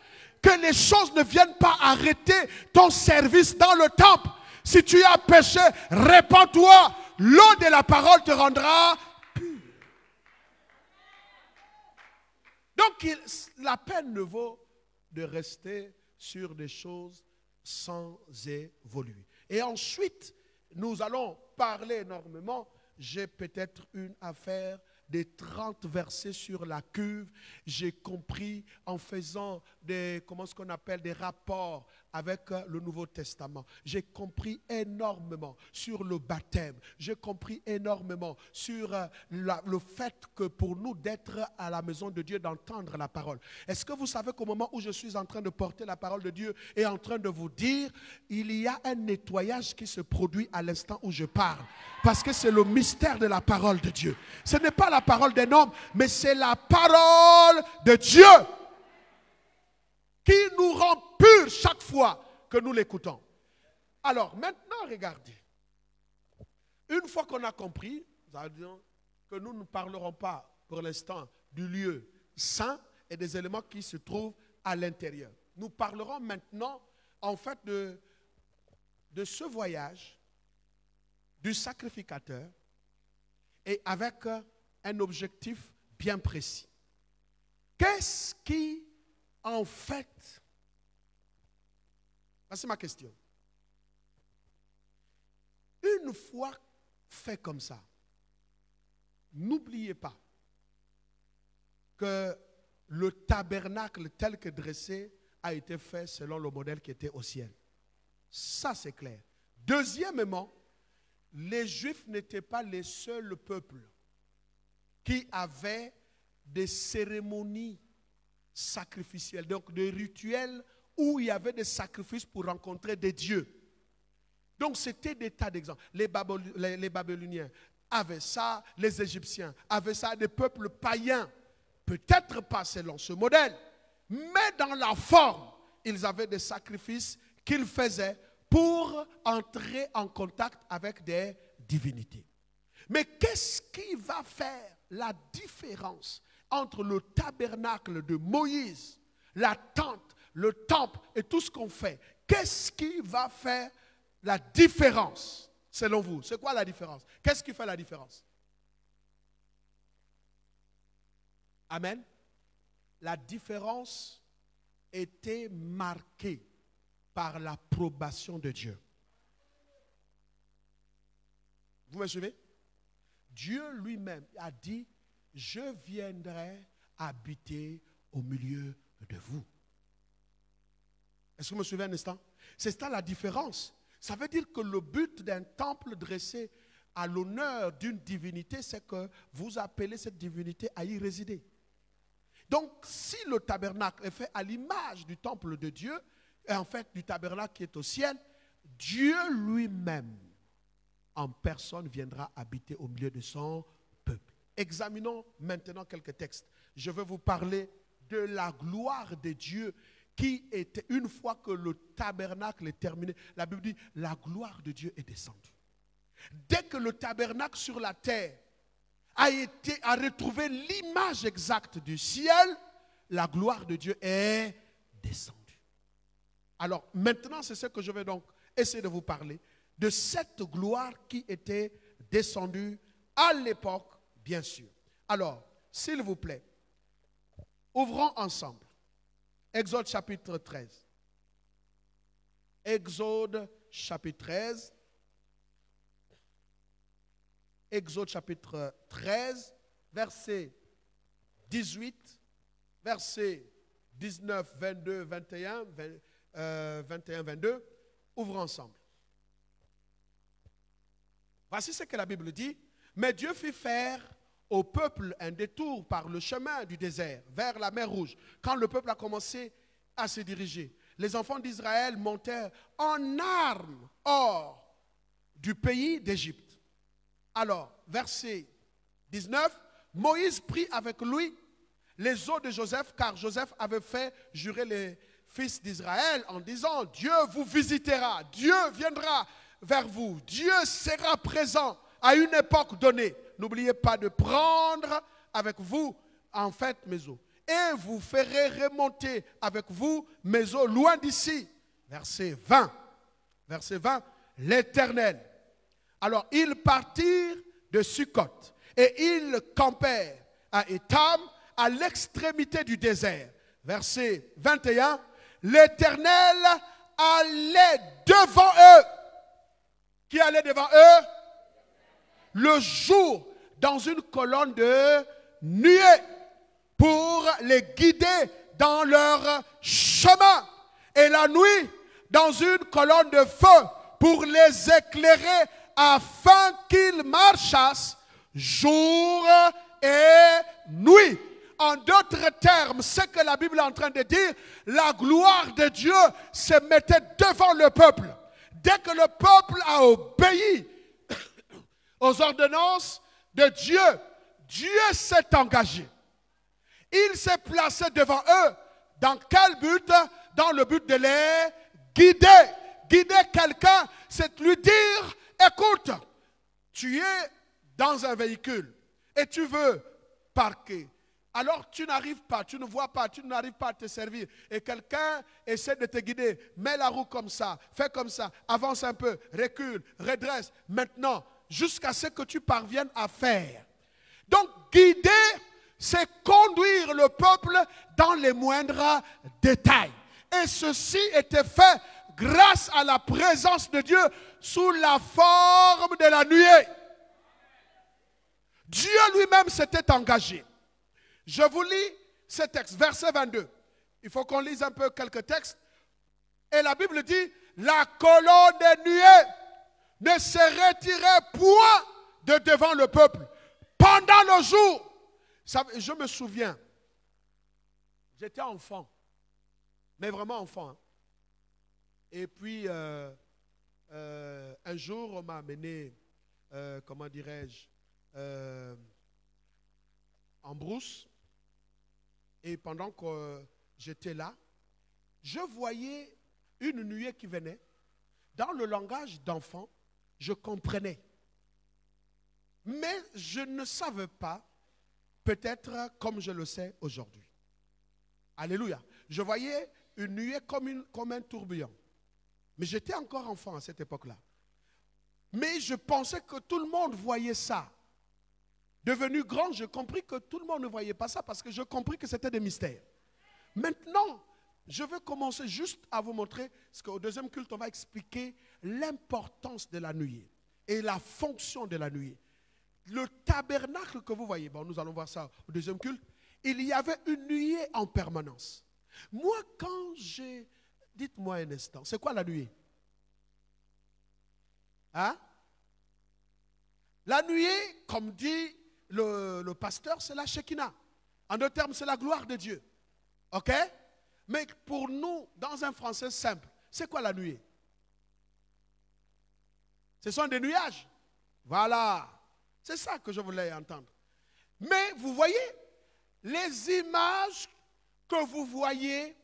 Que les choses ne viennent pas arrêter ton service dans le temple. Si tu as péché, répands-toi. L'eau de la parole te rendra pur. Donc la peine ne vaut de rester sur des choses sans évoluer. Et ensuite, nous allons parler énormément. J'ai peut-être une affaire des 30 versets sur la cuve. J'ai compris en faisant des, comment est-ce qu'on appelle, des rapports avec le Nouveau Testament. J'ai compris énormément sur le baptême. J'ai compris énormément sur le fait que pour nous d'être à la maison de Dieu, d'entendre la parole. Est-ce que vous savez qu'au moment où je suis en train de porter la parole de Dieu et en train de vous dire, il y a un nettoyage qui se produit à l'instant où je parle. Parce que c'est le mystère de la parole de Dieu. Ce n'est pas la parole d'un homme, mais c'est la parole de Dieu qui nous rend purs chaque fois que nous l'écoutons. Alors, maintenant, regardez. Une fois qu'on a compris, ça veut dire que nous ne parlerons pas pour l'instant du lieu saint et des éléments qui se trouvent à l'intérieur. Nous parlerons maintenant, en fait, de ce voyage du sacrificateur et avec un objectif bien précis. Qu'est-ce qui, en fait, c'est ma question. Une fois fait comme ça, n'oubliez pas que le tabernacle tel que dressé a été fait selon le modèle qui était au ciel. Ça, c'est clair. Deuxièmement, les Juifs n'étaient pas les seuls peuples qui avaient des cérémonies sacrificielles, donc des rituels où il y avait des sacrifices pour rencontrer des dieux. Donc c'était des tas d'exemples. Les Babyloniens avaient ça, les Égyptiens avaient ça, des peuples païens. Peut-être pas selon ce modèle, mais dans la forme, ils avaient des sacrifices qu'ils faisaient pour entrer en contact avec des divinités. Mais qu'est-ce qui va faire la différence entre le tabernacle de Moïse, la tente, le temple et tout ce qu'on fait? Qu'est-ce qui va faire la différence selon vous? C'est quoi la différence? Qu'est-ce qui fait la différence? Amen. La différence était marquée par l'approbation de Dieu. Vous me suivez? Dieu lui-même a dit, je viendrai habiter au milieu de vous. Est-ce que vous me suivez un instant? C'est ça la différence. Ça veut dire que le but d'un temple dressé à l'honneur d'une divinité, c'est que vous appelez cette divinité à y résider. Donc, si le tabernacle est fait à l'image du temple de Dieu, et en fait du tabernacle qui est au ciel, Dieu lui-même, en personne, viendra habiter au milieu de son peuple. Examinons maintenant quelques textes. Je vais vous parler de la gloire de Dieu qui était, une fois que le tabernacle est terminé, la Bible dit, la gloire de Dieu est descendue. Dès que le tabernacle sur la terre a retrouvé l'image exacte du ciel, la gloire de Dieu est descendue. Alors maintenant, c'est ce que je vais donc essayer de vous parler, de cette gloire qui était descendue à l'époque, bien sûr. Alors, s'il vous plaît, ouvrons ensemble Exode chapitre 13. Exode chapitre 13. Exode chapitre 13, verset 18, verset 19, 22, 21, 21, 22. Ouvrons ensemble. Voici ce que la Bible dit. Mais Dieu fit faire au peuple un détour par le chemin du désert, vers la mer Rouge. Quand le peuple a commencé à se diriger, les enfants d'Israël montèrent en armes hors du pays d'Égypte. Alors, verset 19, Moïse prit avec lui les os de Joseph, car Joseph avait fait jurer les fils d'Israël en disant, Dieu vous visitera, Dieu viendra vers vous, Dieu sera présent à une époque donnée. N'oubliez pas de prendre avec vous, en fait, mes os. Et vous ferez remonter avec vous mes os loin d'ici. Verset 20. Verset 20. L'Éternel. Alors, ils partirent de Sukkot et ils campèrent à Étam, à l'extrémité du désert. Verset 21. L'Éternel allait devant eux. Qui allait devant eux? Le jour, dans une colonne de nuée, pour les guider dans leur chemin. Et la nuit, dans une colonne de feu, pour les éclairer, afin qu'ils marchassent jour et nuit. En d'autres termes, ce que la Bible est en train de dire, la gloire de Dieu se mettait devant le peuple. Dès que le peuple a obéi aux ordonnances de Dieu, Dieu s'est engagé. Il s'est placé devant eux. Dans quel but? Dans le but de les guider. Guider quelqu'un, c'est lui dire, écoute, tu es dans un véhicule et tu veux parquer. Alors tu n'arrives pas, tu ne vois pas, tu n'arrives pas à te servir. Et quelqu'un essaie de te guider. Mets la roue comme ça, fais comme ça, avance un peu, recule, redresse. Maintenant, jusqu'à ce que tu parviennes à faire. Donc guider, c'est conduire le peuple dans les moindres détails. Et ceci était fait grâce à la présence de Dieu sous la forme de la nuée. Dieu lui-même s'était engagé. Je vous lis ce texte, verset 22. Il faut qu'on lise un peu quelques textes. Et la Bible dit, la colonne des nuées ne se retirait point de devant le peuple pendant le jour. Ça, je me souviens, j'étais enfant, mais vraiment enfant. Hein. Et puis, un jour, on m'a amené, comment dirais-je, en brousse. Et pendant que j'étais là, je voyais une nuée qui venait. Dans le langage d'enfant, je comprenais. Mais je ne savais pas, peut-être comme je le sais aujourd'hui. Alléluia. Je voyais une nuée comme un tourbillon. Mais j'étais encore enfant à cette époque-là. Mais je pensais que tout le monde voyait ça. Devenu grand, j'ai compris que tout le monde ne voyait pas ça parce que j'ai compris que c'était des mystères. Maintenant, je veux commencer juste à vous montrer, parce qu'au deuxième culte, on va expliquer l'importance de la nuée et la fonction de la nuée. Le tabernacle que vous voyez, bon, nous allons voir ça au deuxième culte, il y avait une nuée en permanence. Moi, quand j'ai Dites-moi un instant, c'est quoi la nuée? Hein? La nuée, comme dit le pasteur, c'est la Shekinah. En d'autres termes, c'est la gloire de Dieu. Ok? Mais pour nous, dans un français simple, c'est quoi la nuée? Ce sont des nuages. Voilà. C'est ça que je voulais entendre. Mais vous voyez, les images que vous voyez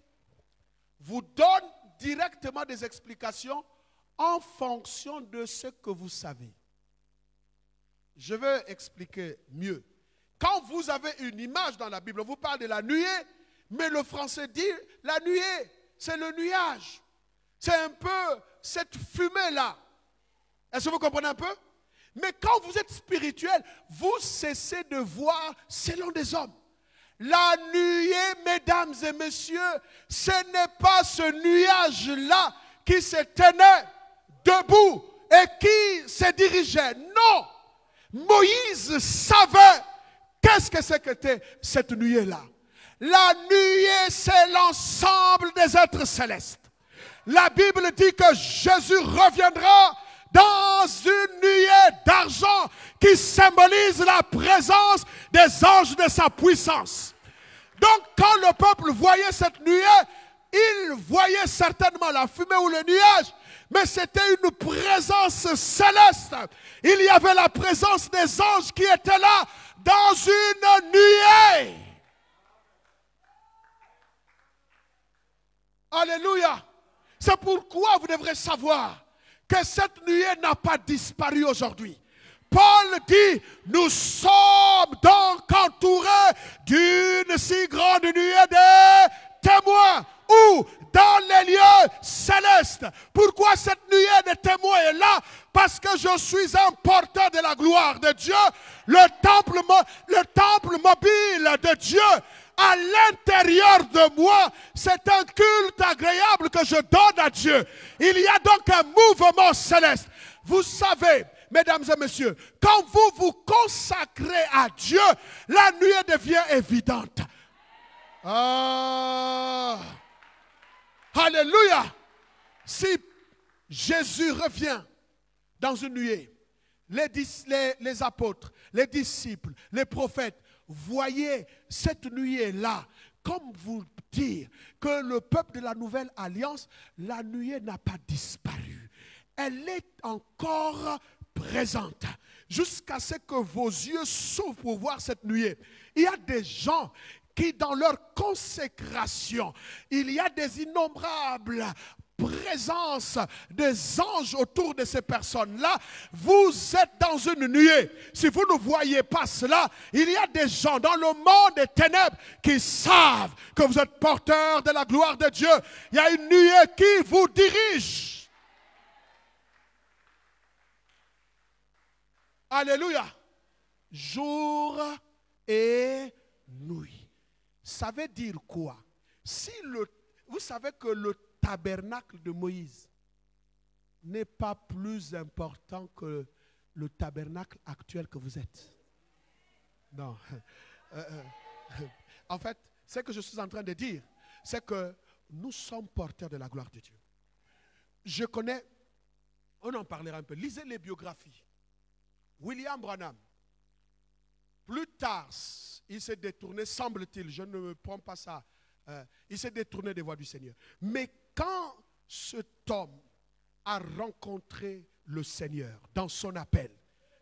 vous donnent directement des explications en fonction de ce que vous savez. Je vais expliquer mieux. Quand vous avez une image dans la Bible, vous parlez de la nuée, mais le français dit la nuée, c'est le nuage. C'est un peu cette fumée-là. Est-ce que vous comprenez un peu? Mais quand vous êtes spirituel, vous cessez de voir selon des hommes. La nuée, mesdames et messieurs, ce n'est pas ce nuage-là qui se tenait debout et qui se dirigeait. Non! Moïse savait qu'est-ce que c'était cette nuée-là. La nuée, c'est l'ensemble des êtres célestes. La Bible dit que Jésus reviendra dans une nuée d'argent qui symbolise la présence des anges de sa puissance. Donc, quand le peuple voyait cette nuée, il voyait certainement la fumée ou le nuage, mais c'était une présence céleste. Il y avait la présence des anges qui étaient là dans une nuée. Alléluia. C'est pourquoi vous devrez savoir que cette nuée n'a pas disparu aujourd'hui. Paul dit, nous sommes donc entourés d'une si grande nuée de témoins. Ou dans les lieux célestes. Pourquoi cette nuée de témoins est là? Parce que je suis un porteur de la gloire de Dieu. Le temple mobile de Dieu à l'intérieur de moi, c'est un culte agréable que je donne à Dieu. Il y a donc un mouvement céleste. Vous savez, mesdames et messieurs, quand vous vous consacrez à Dieu, la nuée devient évidente. Alléluia. Si Jésus revient dans une nuée, les apôtres, les disciples, les prophètes, voyez cette nuée-là, comme vous dire que le peuple de la nouvelle alliance, la nuée n'a pas disparu. Elle est encore présente jusqu'à ce que vos yeux s'ouvrent pour voir cette nuée. Il y a des gens qui dans leur consécration, il y a des innombrables présences des anges autour de ces personnes-là. Vous êtes dans une nuée. Si vous ne voyez pas cela, il y a des gens dans le monde des ténèbres qui savent que vous êtes porteurs de la gloire de Dieu. Il y a une nuée qui vous dirige. Alléluia. Jour et nuit. Ça veut dire quoi? Vous savez que le tabernacle de Moïse n'est pas plus important que le tabernacle actuel que vous êtes. Non. En fait, ce que je suis en train de dire, c'est que nous sommes porteurs de la gloire de Dieu. Je connais, on en parlera un peu, lisez les biographies. William Branham, plus tard, il s'est détourné, semble-t-il, je ne prends pas ça, il s'est détourné des voies du Seigneur. Mais quand cet homme a rencontré le Seigneur dans son appel,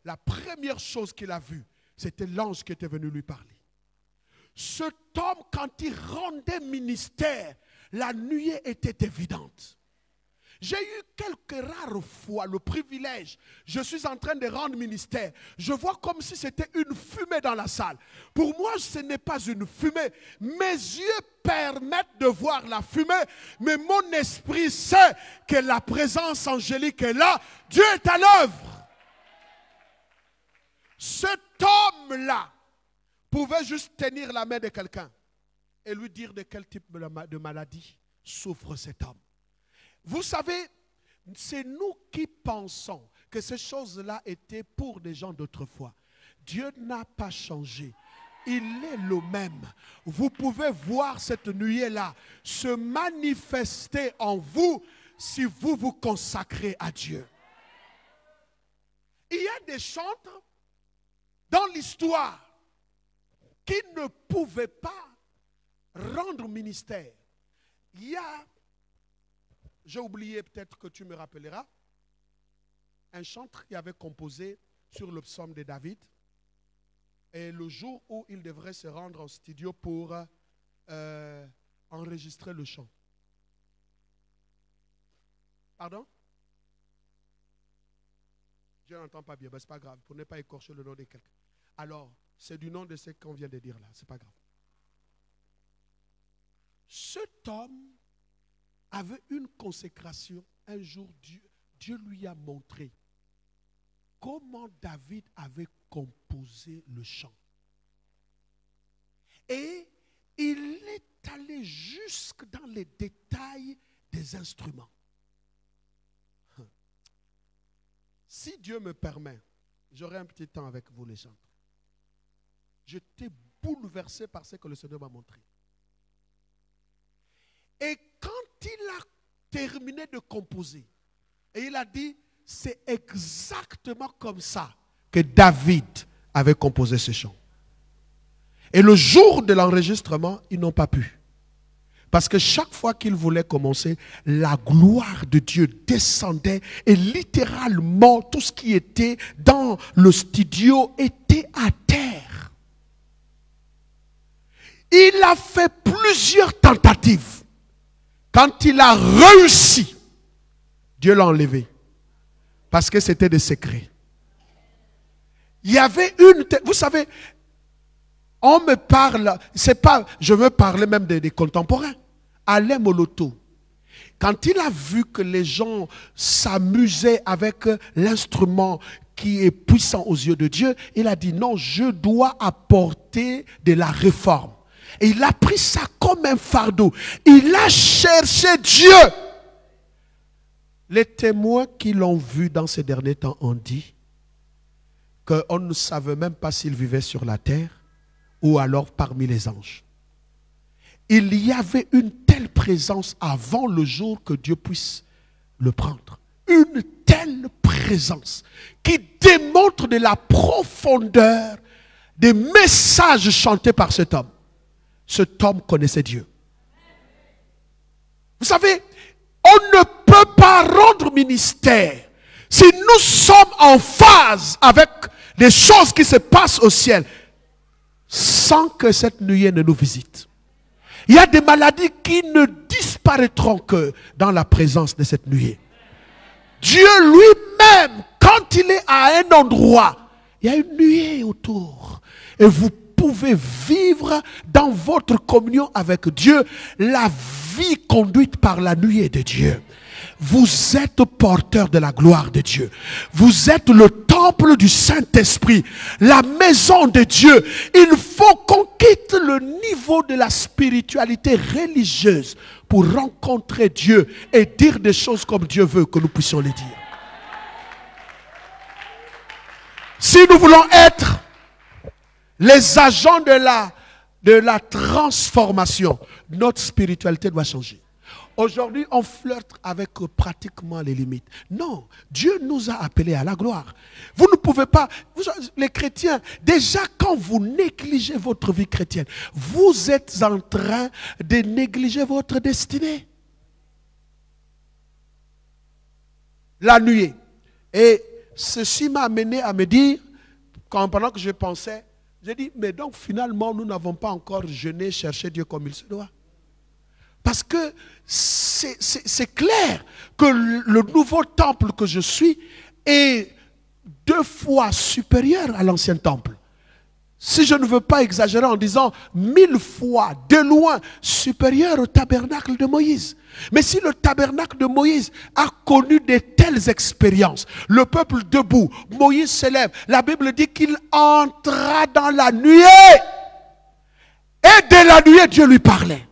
la première chose qu'il a vue, c'était l'ange qui était venu lui parler. Cet homme, quand il rendait ministère, la nuée était évidente. J'ai eu quelques rares fois le privilège, je suis en train de rendre ministère, je vois comme si c'était une fumée dans la salle. Pour moi, ce n'est pas une fumée. Mes yeux permettent de voir la fumée, mais mon esprit sait que la présence angélique est là. Dieu est à l'œuvre. Cet homme-là pouvait juste tenir la main de quelqu'un et lui dire de quel type de maladie souffre cet homme. Vous savez, c'est nous qui pensons que ces choses-là étaient pour des gens d'autrefois. Dieu n'a pas changé. il est le même. Vous pouvez voir cette nuée-là se manifester en vous si vous vous consacrez à Dieu. Il y a des chantres dans l'histoire qui ne pouvaient pas rendre ministère. Il y a, j'ai oublié, peut-être que tu me rappelleras, un chantre qui avait composé sur le psaume de David. Et le jour où il devrait se rendre au studio pour enregistrer le chant. Pardon? Je n'entends pas bien, ben, c'est pas grave, pour ne pas écorcher le nom de quelqu'un. Alors, c'est du nom de ce qu'on vient de dire là, c'est pas grave. Cet homme avait une consécration. Un jour, Dieu lui a montré comment David avait composé le chant. Et il est allé jusque dans les détails des instruments. Si Dieu me permet, j'aurai un petit temps avec vous les chantres. J'étais bouleversé par ce que le Seigneur m'a montré. Et quand il a terminé de composer, et il a dit, c'est exactement comme ça que David avait composé ce chant. Et le jour de l'enregistrement, ils n'ont pas pu. Parce que chaque fois qu'ils voulaient commencer, la gloire de Dieu descendait et littéralement tout ce qui était dans le studio était à terre. Il a fait plusieurs tentatives. Quand il a réussi, Dieu l'a enlevé. Parce que c'était des secrets. Il y avait une... Vous savez, on me parle, c'est pas, je veux parler même des contemporains. Alain Moloto, quand il a vu que les gens s'amusaient avec l'instrument qui est puissant aux yeux de Dieu, il a dit non, je dois apporter de la réforme. Et il a pris ça comme un fardeau. Il a cherché Dieu. Les témoins qui l'ont vu dans ces derniers temps ont dit qu'on ne savait même pas s'il vivait sur la terre ou alors parmi les anges. Il y avait une telle présence avant le jour que Dieu puisse le prendre. Une telle présence qui démontre de la profondeur des messages chantés par cet homme. Cet homme connaissait Dieu. Vous savez, on ne peut pas rendre ministère si nous sommes en phase avec les choses qui se passent au ciel sans que cette nuée ne nous visite. Il y a des maladies qui ne disparaîtront que dans la présence de cette nuée. Dieu lui-même, quand il est à un endroit, il y a une nuée autour. Et vous pouvez vivre dans votre communion avec Dieu la vie conduite par la nuée de Dieu. Vous êtes porteur de la gloire de Dieu. Vous êtes le temple du Saint-Esprit, la maison de Dieu. Il faut qu'on quitte le niveau de la spiritualité religieuse pour rencontrer Dieu et dire des choses comme Dieu veut que nous puissions les dire. Si nous voulons être les agents de la transformation, notre spiritualité doit changer. Aujourd'hui, on flirte avec pratiquement les limites. Non, Dieu nous a appelés à la gloire. Vous ne pouvez pas, les chrétiens, déjà quand vous négligez votre vie chrétienne, vous êtes en train de négliger votre destinée. La nuée. Et ceci m'a amené à me dire, pendant que je pensais, j'ai dit, mais donc finalement, nous n'avons pas encore jeûné, cherché Dieu comme il se doit. Parce que c'est clair que le nouveau temple que je suis est 2 fois supérieur à l'ancien temple. Si je ne veux pas exagérer en disant 1000 fois de loin supérieur au tabernacle de Moïse. Mais si le tabernacle de Moïse a connu de telles expériences, le peuple debout, Moïse s'élève, la Bible dit qu'il entra dans la nuée. Et de la nuée, Dieu lui parlait.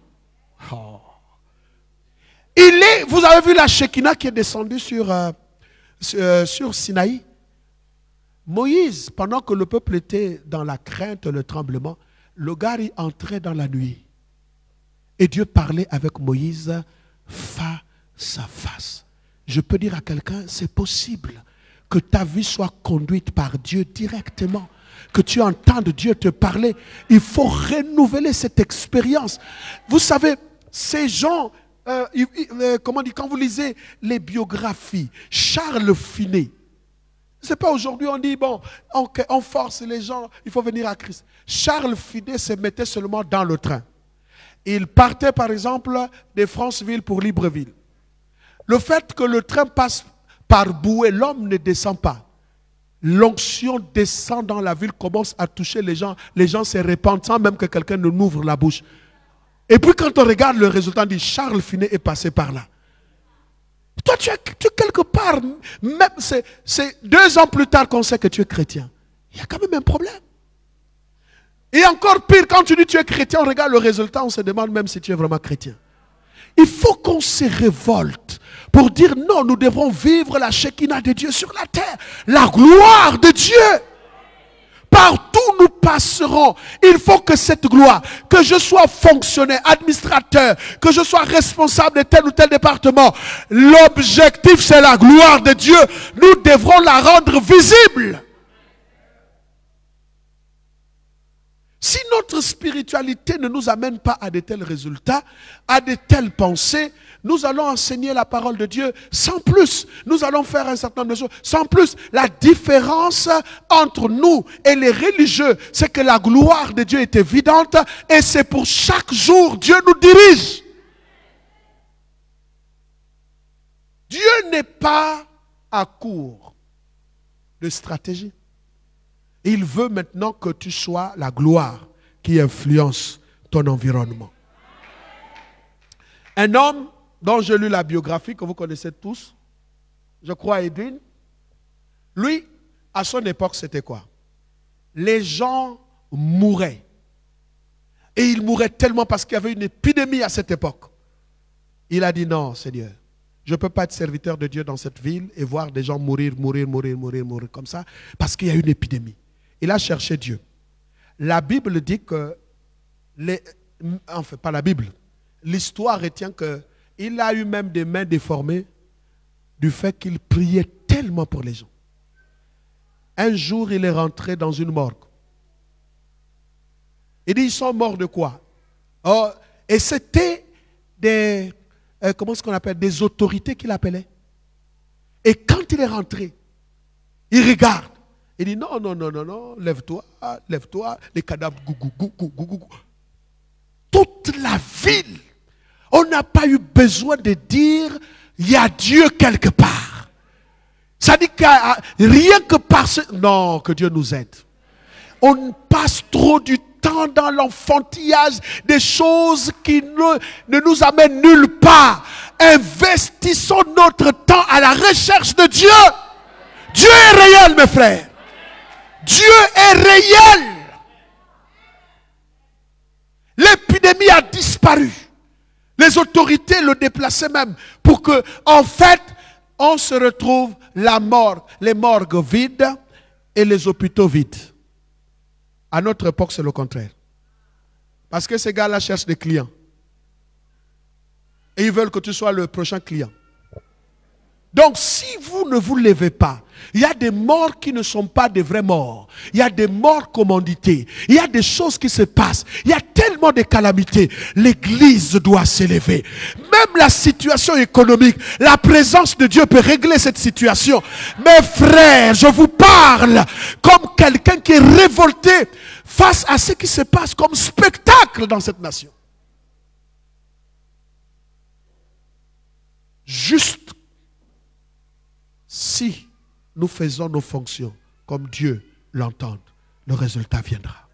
Vous avez vu la Shekinah qui est descendue sur Sinaï. Moïse, pendant que le peuple était dans la crainte, le tremblement, Le gars il entrait dans la nuit. Et Dieu parlait avec Moïse face à face. Je peux dire à quelqu'un, c'est possible que ta vie soit conduite par Dieu directement. Que tu entendes Dieu te parler. Il faut renouveler cette expérience. Vous savez, ces gens, comment dire, quand vous lisez les biographies, Charles Finet, c'est pas aujourd'hui on dit, bon, on force les gens, il faut venir à Christ. Charles Finet se mettait seulement dans le train. Il partait par exemple de Franceville pour Libreville. Le fait que le train passe par Boué, l'homme ne descend pas. L'onction descend dans la ville, commence à toucher les gens se répandent sans même que quelqu'un ne n'ouvre la bouche. Et puis quand on regarde le résultat, on dit Charles Finet est passé par là. Toi tu es quelque part, même c'est 2 ans plus tard qu'on sait que tu es chrétien. Il y a quand même un problème. Et encore pire, quand tu dis tu es chrétien, on regarde le résultat, on se demande même si tu es vraiment chrétien. Il faut qu'on se révolte pour dire non, nous devons vivre la Shekinah de Dieu sur la terre. La gloire de Dieu. Partout nous passerons. Il faut que cette gloire, que je sois fonctionnaire, administrateur, que je sois responsable de tel ou tel département, l'objectif c'est la gloire de Dieu. Nous devrons la rendre visible. Si notre spiritualité ne nous amène pas à de tels résultats, à de telles pensées, nous allons enseigner la parole de Dieu sans plus. Nous allons faire un certain nombre de choses sans plus. La différence entre nous et les religieux, c'est que la gloire de Dieu est évidente et c'est pour chaque jour Dieu nous dirige. Dieu n'est pas à court de stratégie. Il veut maintenant que tu sois la gloire qui influence ton environnement. Un homme dont j'ai lu la biographie, que vous connaissez tous, je crois Edwin, lui, à son époque, c'était quoi? Les gens mouraient. Et ils mouraient tellement parce qu'il y avait une épidémie à cette époque. Il a dit non, Seigneur, je ne peux pas être serviteur de Dieu dans cette ville et voir des gens mourir comme ça, parce qu'il y a une épidémie. Il a cherché Dieu. La Bible dit que, enfin pas la Bible, l'histoire retient qu'il a eu même des mains déformées du fait qu'il priait tellement pour les gens. Un jour, il est rentré dans une morgue. Il dit, ils sont morts de quoi? Oh, et c'était des, comment est-ce qu'on appelle, des autorités qu'il appelait. Et quand il est rentré, il regarde. Il dit non, lève-toi, les cadavres, toute la ville, on n'a pas eu besoin de dire, il y a Dieu quelque part. Ça dit que rien que par ce... Non, que Dieu nous aide. On passe trop du temps dans l'enfantillage des choses qui ne nous amènent nulle part. Investissons notre temps à la recherche de Dieu. Dieu est réel, mes frères. Dieu est réel. L'épidémie a disparu. Les autorités le déplaçaient même pour que, en fait, on se retrouve la mort, les morgues vides et les hôpitaux vides. À notre époque, c'est le contraire. Parce que ces gars-là cherchent des clients. Et ils veulent que tu sois le prochain client. Donc, si vous ne vous levez pas, il y a des morts qui ne sont pas des vrais morts. Il y a des morts commandités. Il y a des choses qui se passent. Il y a tellement de calamités. L'Église doit s'élever. Même la situation économique, la présence de Dieu peut régler cette situation. Mes frères, je vous parle comme quelqu'un qui est révolté face à ce qui se passe comme spectacle dans cette nation. Juste si nous faisons nos fonctions comme Dieu l'entend, le résultat viendra.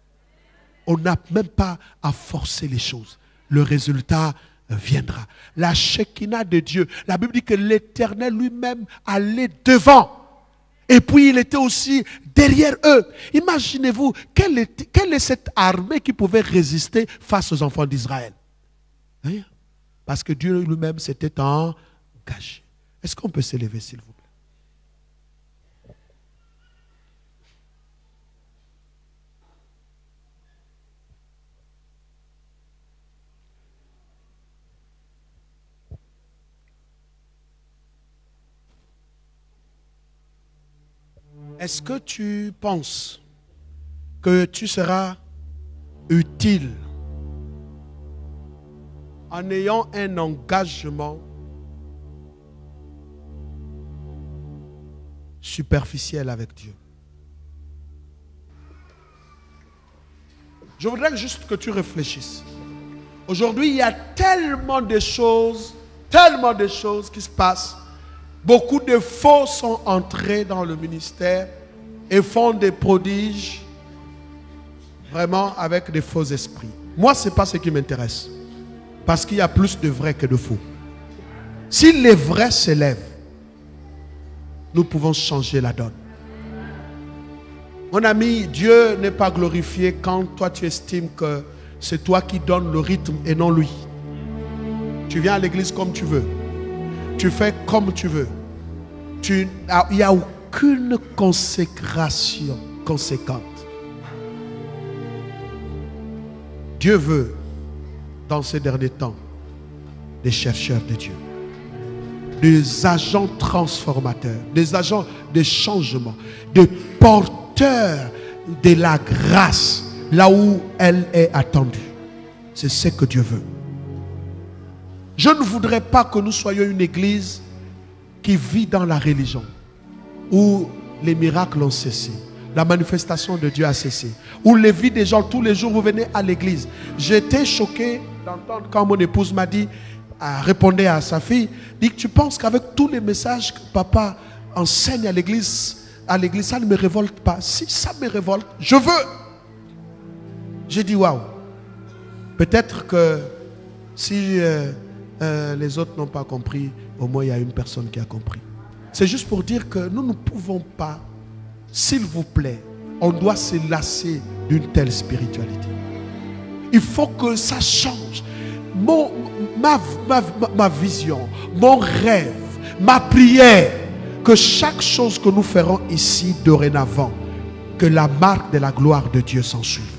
On n'a même pas à forcer les choses. Le résultat viendra. La Shekinah de Dieu. La Bible dit que l'Éternel lui-même allait devant. Et puis il était aussi derrière eux. Imaginez-vous, quelle est cette armée qui pouvait résister face aux enfants d'Israël? Hein? Parce que Dieu lui-même s'était engagé. Est-ce qu'on peut s'élever, s'il vous plaît? Est-ce que tu penses que tu seras utile en ayant un engagement superficiel avec Dieu? Je voudrais juste que tu réfléchisses. Aujourd'hui, il y a tellement de choses qui se passent. Beaucoup de faux sont entrés dans le ministère et font des prodiges vraiment avec des faux esprits. Moi, ce n'est pas ce qui m'intéresse. Parce qu'il y a plus de vrais que de faux. Si les vrais s'élèvent, nous pouvons changer la donne. Mon ami, Dieu n'est pas glorifié quand toi tu estimes que c'est toi qui donnes le rythme et non lui. Tu viens à l'église comme tu veux. Tu fais comme tu veux. Il n'y a aucune consécration conséquente. Dieu veut, dans ces derniers temps, des chercheurs de Dieu, des agents transformateurs, des agents de changement, des porteurs de la grâce là où elle est attendue. C'est ce que Dieu veut. Je ne voudrais pas que nous soyons une église qui vit dans la religion, où les miracles ont cessé, la manifestation de Dieu a cessé, où les vies des gens, tous les jours vous venez à l'église. J'étais choqué d'entendre quand mon épouse m'a dit, répondait à sa fille, dit que tu penses qu'avec tous les messages que papa enseigne à l'église, ça ne me révolte pas. Si ça me révolte, je veux. J'ai dit waouh. Peut-être que si les autres n'ont pas compris, au moins il y a une personne qui a compris. C'est juste pour dire que nous ne pouvons pas, s'il vous plaît, on doit se lasser d'une telle spiritualité. Il faut que ça change. Ma vision, mon rêve, ma prière, que chaque chose que nous ferons ici dorénavant, que la marque de la gloire de Dieu s'en suive.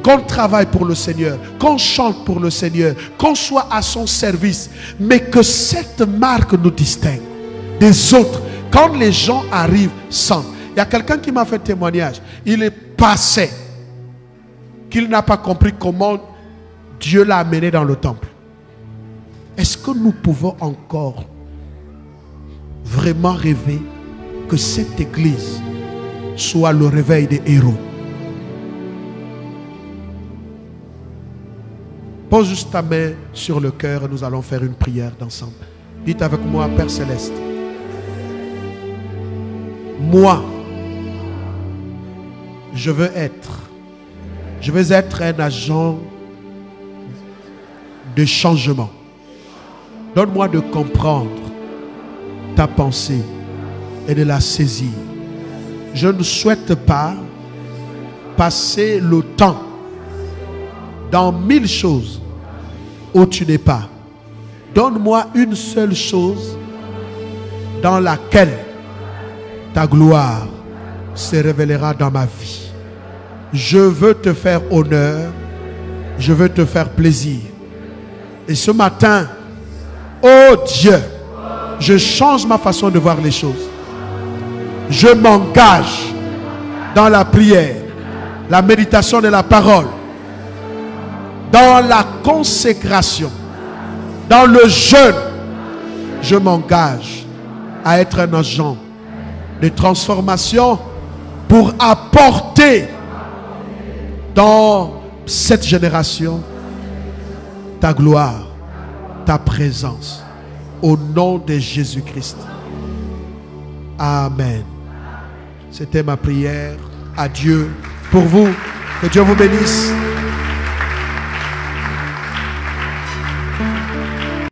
Qu'on travaille pour le Seigneur, qu'on chante pour le Seigneur, qu'on soit à son service, mais que cette marque nous distingue des autres. Quand les gens arrivent sans, il y a quelqu'un qui m'a fait témoignage, il est passé, qu'il n'a pas compris comment Dieu l'a amené dans le temple. Est-ce que nous pouvons encore vraiment rêver que cette église soit le réveil des héros? Pose juste ta main sur le cœur et nous allons faire une prière d'ensemble. Dites avec moi, Père Céleste, moi, je veux être un agent de changement. Donne-moi de comprendre ta pensée et de la saisir. Je ne souhaite pas passer le temps dans 1000 choses où tu n'es pas. Donne-moi une seule chose dans laquelle ta gloire se révélera dans ma vie. Je veux te faire honneur, je veux te faire plaisir. Et ce matin, oh Dieu, je change ma façon de voir les choses. Je m'engage dans la prière, la méditation de la parole, dans la consécration, dans le jeûne. Je m'engage à être un agent de transformation pour apporter dans cette génération ta gloire, ta présence, au nom de Jésus-Christ. Amen. C'était ma prière à Dieu pour vous. Que Dieu vous bénisse.